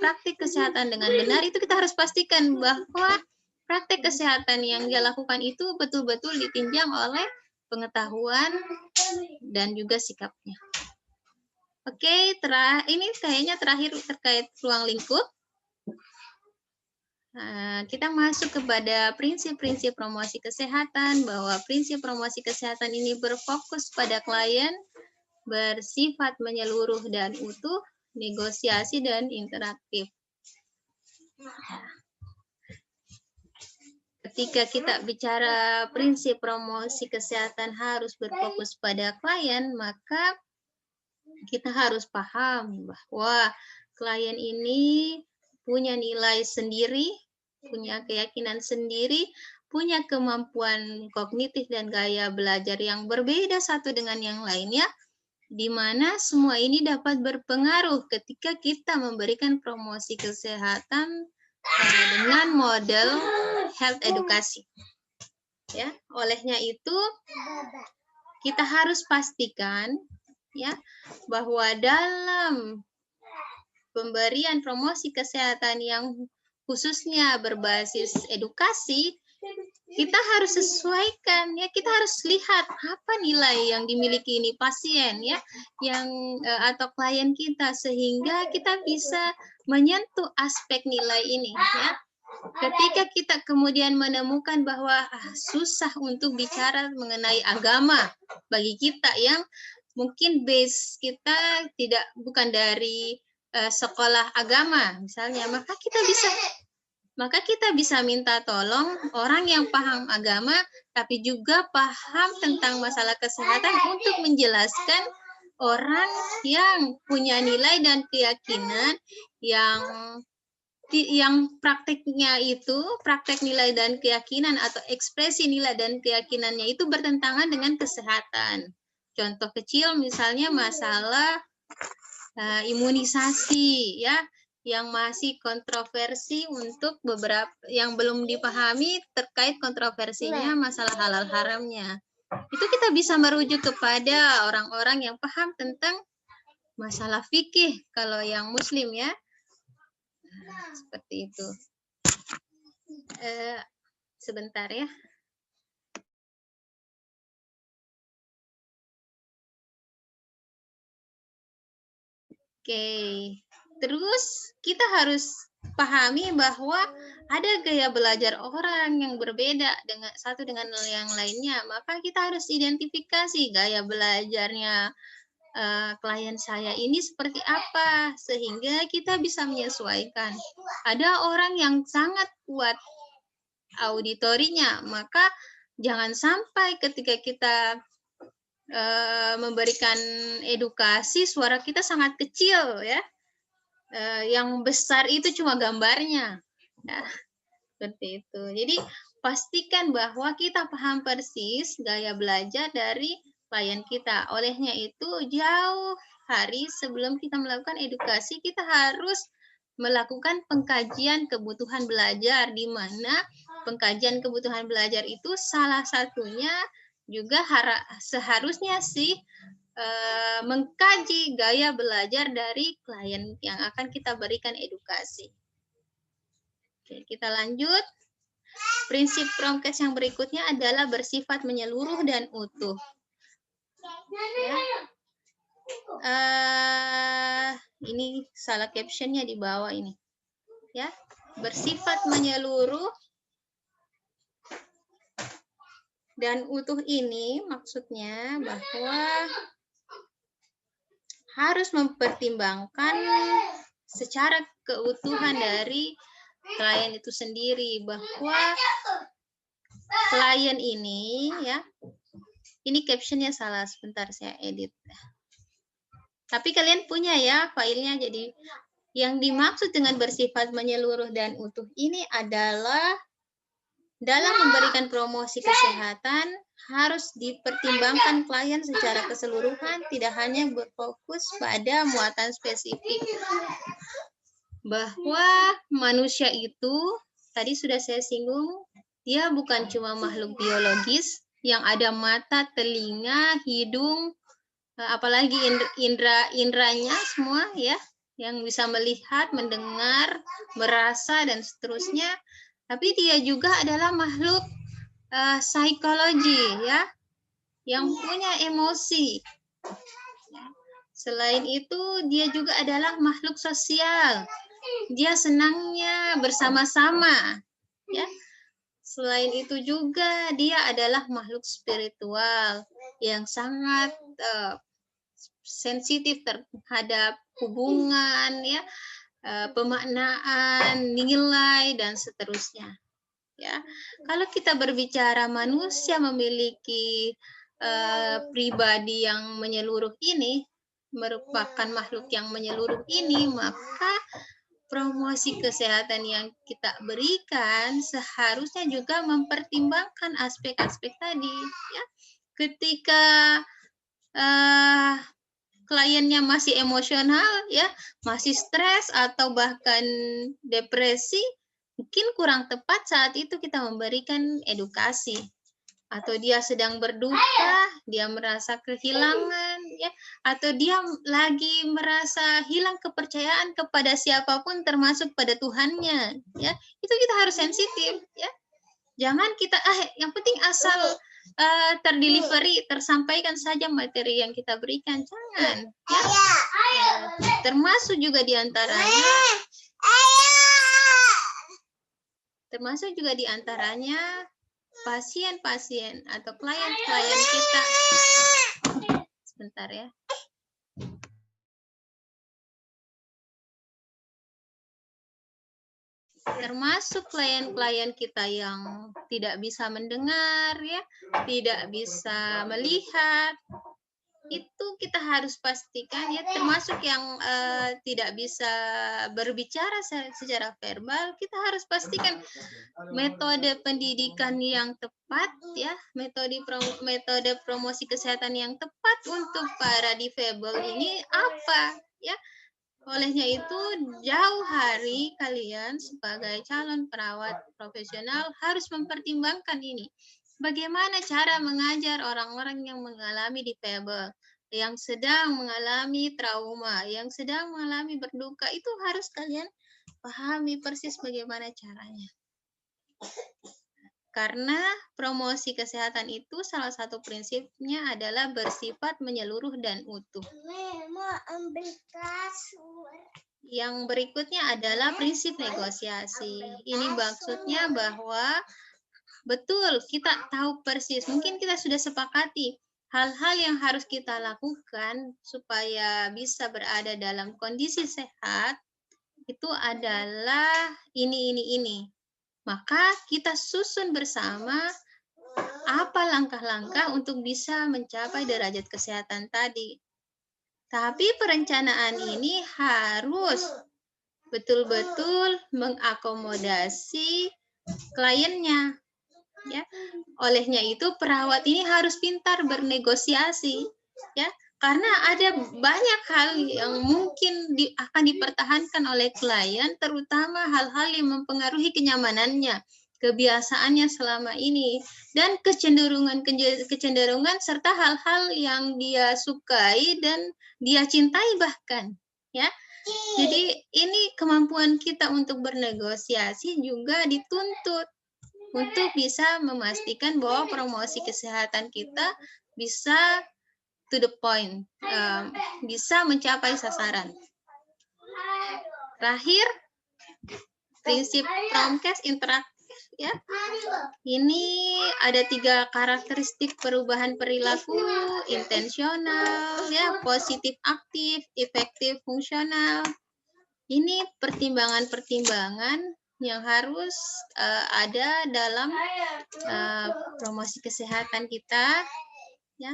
praktik kesehatan dengan benar, itu kita harus pastikan bahwa praktek kesehatan yang dia lakukan itu betul-betul ditunjang oleh pengetahuan dan juga sikapnya. Oke, ini kayaknya terakhir terkait ruang lingkup. Kita masuk kepada prinsip-prinsip promosi kesehatan, bahwa prinsip promosi kesehatan ini berfokus pada klien, bersifat menyeluruh dan utuh, negosiasi dan interaktif. Ketika kita bicara prinsip promosi kesehatan harus berfokus pada klien, maka kita harus paham bahwa klien ini punya nilai sendiri, punya keyakinan sendiri, punya kemampuan kognitif dan gaya belajar yang berbeda satu dengan yang lainnya, di mana semua ini dapat berpengaruh ketika kita memberikan promosi kesehatan dengan model health edukasi. Ya, olehnya itu kita harus pastikan ya bahwa dalam pemberian promosi kesehatan yang khususnya berbasis edukasi, kita harus sesuaikan ya, kita harus lihat apa nilai yang dimiliki ini pasien ya, yang atau klien kita, sehingga kita bisa menyentuh aspek nilai ini ya. Ketika kita kemudian menemukan bahwa susah untuk bicara mengenai agama bagi kita yang mungkin base kita bukan dari sekolah agama misalnya, maka kita bisa minta tolong orang yang paham agama tapi juga paham tentang masalah kesehatan untuk menjelaskan orang yang punya nilai dan keyakinan yang prakteknya itu, praktek nilai dan keyakinan atau ekspresi nilai dan keyakinannya itu bertentangan dengan kesehatan. Contoh kecil misalnya masalah imunisasi ya, yang masih kontroversi untuk beberapa yang belum dipahami terkait kontroversinya masalah halal haramnya. Itu kita bisa merujuk kepada orang-orang yang paham tentang masalah fikih kalau yang muslim ya. Seperti itu. Sebentar ya. Oke. Terus kita harus pahami bahwa ada gaya belajar orang yang berbeda dengan satu dengan yang lainnya. Maka kita harus identifikasi gaya belajarnya klien saya ini seperti apa sehingga kita bisa menyesuaikan. Ada orang yang sangat kuat auditorinya, maka jangan sampai ketika kita memberikan edukasi suara kita sangat kecil ya. Yang besar itu cuma gambarnya. Ya, seperti itu. Jadi pastikan bahwa kita paham persis gaya belajar dari klien kita. Olehnya itu jauh hari sebelum kita melakukan edukasi, kita harus melakukan pengkajian kebutuhan belajar, di mana pengkajian kebutuhan belajar itu salah satunya juga seharusnya sih mengkaji gaya belajar dari klien yang akan kita berikan edukasi. Oke, kita lanjut. Prinsip Promkes yang berikutnya adalah bersifat menyeluruh dan utuh. Ya. Ini salah captionnya di bawah ini. Ya, bersifat menyeluruh dan utuh ini maksudnya bahwa harus mempertimbangkan secara keutuhan dari klien itu sendiri, bahwa klien ini ya, ini captionnya salah, sebentar saya edit. Tapi kalian punya ya filenya, jadi yang dimaksud dengan bersifat menyeluruh dan utuh ini adalah dalam memberikan promosi kesehatan harus dipertimbangkan klien secara keseluruhan, tidak hanya berfokus pada muatan spesifik. Bahwa manusia itu, tadi sudah saya singgung, dia bukan cuma makhluk biologis yang ada mata, telinga, hidung, apalagi indranya semua ya, yang bisa melihat, mendengar, merasa, dan seterusnya. Tapi dia juga adalah makhluk psikologi ya, yang punya emosi. Selain itu, dia juga adalah makhluk sosial. Dia senangnya bersama-sama. Ya. Selain itu juga dia adalah makhluk spiritual yang sangat sensitif terhadap hubungan, ya, pemaknaan, nilai, dan seterusnya. Ya, kalau kita berbicara manusia memiliki pribadi yang menyeluruh ini, merupakan makhluk yang menyeluruh ini, maka promosi kesehatan yang kita berikan seharusnya juga mempertimbangkan aspek-aspek tadi. Ya, ketika kliennya masih emosional, ya, masih stres atau bahkan depresi, mungkin kurang tepat saat itu kita memberikan edukasi. Atau dia sedang berduka, dia merasa kehilangan, ya, atau dia lagi merasa hilang kepercayaan kepada siapapun termasuk pada Tuhannya, ya. Itu kita harus sensitif, ya. Jangan kita yang penting asal terdelivery, tersampaikan saja materi yang kita berikan, jangan, ya. Termasuk juga diantaranya pasien-pasien atau klien-klien kita. Sebentar ya. Termasuk klien-klien kita yang tidak bisa mendengar, ya, tidak bisa melihat. Itu kita harus pastikan, ya, termasuk yang tidak bisa berbicara secara verbal, kita harus pastikan metode pendidikan yang tepat, ya, metode promosi kesehatan yang tepat untuk para difabel ini apa, ya. Olehnya itu jauh hari kalian sebagai calon perawat profesional harus mempertimbangkan ini. bagaimana cara mengajar orang-orang yang mengalami difabel, yang sedang mengalami trauma, yang sedang mengalami berduka, itu harus kalian pahami persis bagaimana caranya. Karena promosi kesehatan itu salah satu prinsipnya adalah bersifat menyeluruh dan utuh. Yang berikutnya adalah prinsip negosiasi. Ini maksudnya bahwa betul kita tahu persis, mungkin kita sudah sepakati hal-hal yang harus kita lakukan supaya bisa berada dalam kondisi sehat itu adalah ini. Maka kita susun bersama apa langkah-langkah untuk bisa mencapai derajat kesehatan tadi. Tapi perencanaan ini harus betul-betul mengakomodasi kliennya. Ya, olehnya itu perawat ini harus pintar bernegosiasi, ya, karena ada banyak hal yang mungkin akan dipertahankan oleh klien, terutama hal-hal yang mempengaruhi kenyamanannya, kebiasaannya selama ini, dan kecenderungan serta hal-hal yang dia sukai dan dia cintai bahkan, ya. Jadi ini kemampuan kita untuk bernegosiasi juga dituntut untuk bisa memastikan bahwa promosi kesehatan kita bisa to the point, bisa mencapai sasaran. Terakhir, prinsip Promkes interaktif, ya. Ini ada 3 karakteristik perubahan perilaku: intensional, ya, positif aktif, efektif fungsional. Ini pertimbangan-pertimbangan yang harus ada dalam promosi kesehatan kita, ya.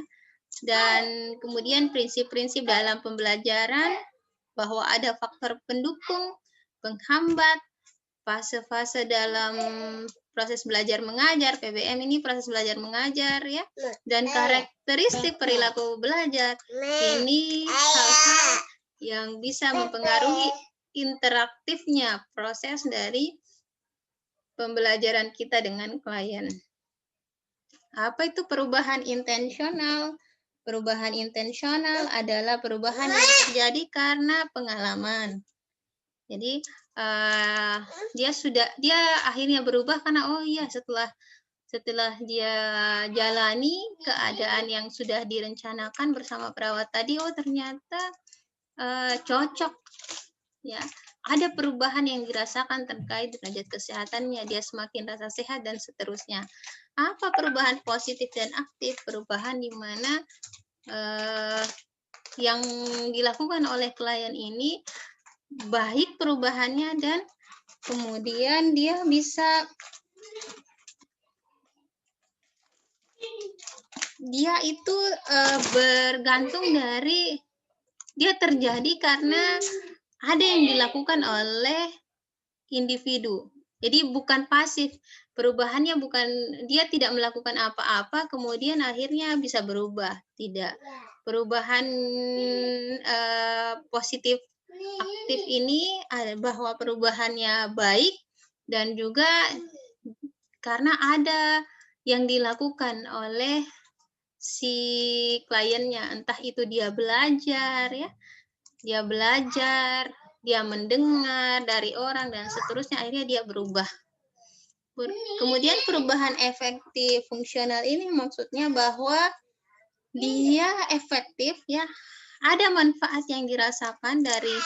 Dan kemudian prinsip-prinsip dalam pembelajaran, bahwa ada faktor pendukung, penghambat, fase-fase dalam proses belajar mengajar, PBM ini proses belajar mengajar, ya, dan karakteristik perilaku belajar. Ini hal-hal yang bisa mempengaruhi interaktifnya proses dari pembelajaran kita dengan klien. Apa itu perubahan intensional? Perubahan intensional adalah perubahan yang terjadi karena pengalaman. Jadi dia akhirnya berubah karena oh iya setelah dia jalani keadaan yang sudah direncanakan bersama perawat tadi, oh ternyata cocok, ya, ada perubahan yang dirasakan terkait derajat kesehatannya, dia semakin rasa sehat dan seterusnya. Apa perubahan positif dan aktif? Perubahan di mana yang dilakukan oleh klien ini baik perubahannya, dan kemudian dia bisa itu bergantung dari dia terjadi karena ada yang dilakukan oleh individu. Jadi bukan pasif. Perubahannya bukan dia tidak melakukan apa-apa kemudian akhirnya bisa berubah. Tidak. Perubahan positif aktif ini bahwa perubahannya baik dan juga karena ada yang dilakukan oleh si kliennya, entah itu dia belajar, ya, dia mendengar dari orang dan seterusnya, akhirnya dia berubah. Kemudian perubahan efektif fungsional ini maksudnya bahwa dia efektif, ya, ada manfaat yang dirasakan dari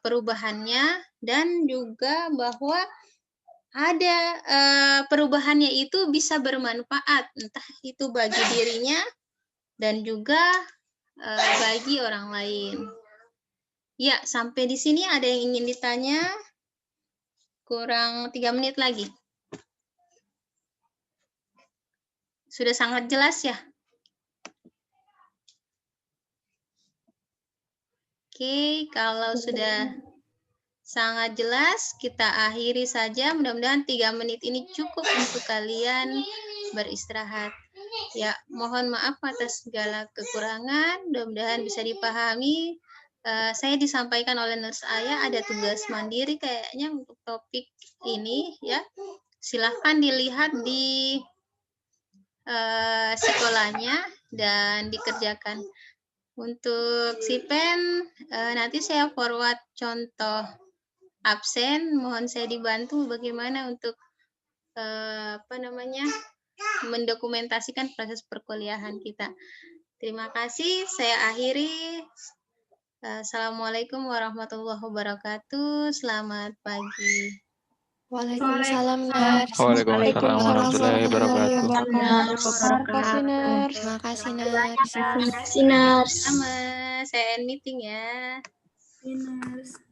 perubahannya, dan juga bahwa ada perubahannya itu bisa bermanfaat, entah itu bagi dirinya dan juga bagi orang lain. Ya, sampai di sini ada yang ingin ditanya? Kurang 3 menit lagi. Sudah sangat jelas ya? Oke, kalau sudah sangat jelas, kita akhiri saja. Mudah-mudahan 3 menit ini cukup untuk kalian beristirahat. Ya, mohon maaf atas segala kekurangan. Mudah-mudahan bisa dipahami. Saya disampaikan oleh nurse Aya ada tugas mandiri kayaknya untuk topik ini, ya. Silahkan dilihat di sekolahnya dan dikerjakan. Untuk si pen, nanti saya forward contoh absen. Mohon saya dibantu bagaimana untuk mendokumentasikan proses perkuliahan kita. Terima kasih. Saya akhiri. Assalamualaikum warahmatullahi wabarakatuh. Selamat pagi. Waalaikumsalam, Nars. Waalaikumsalam warahmatullahi wabarakatuh. Terima kasih, Nars. Sama, saya end meeting ya. Nars.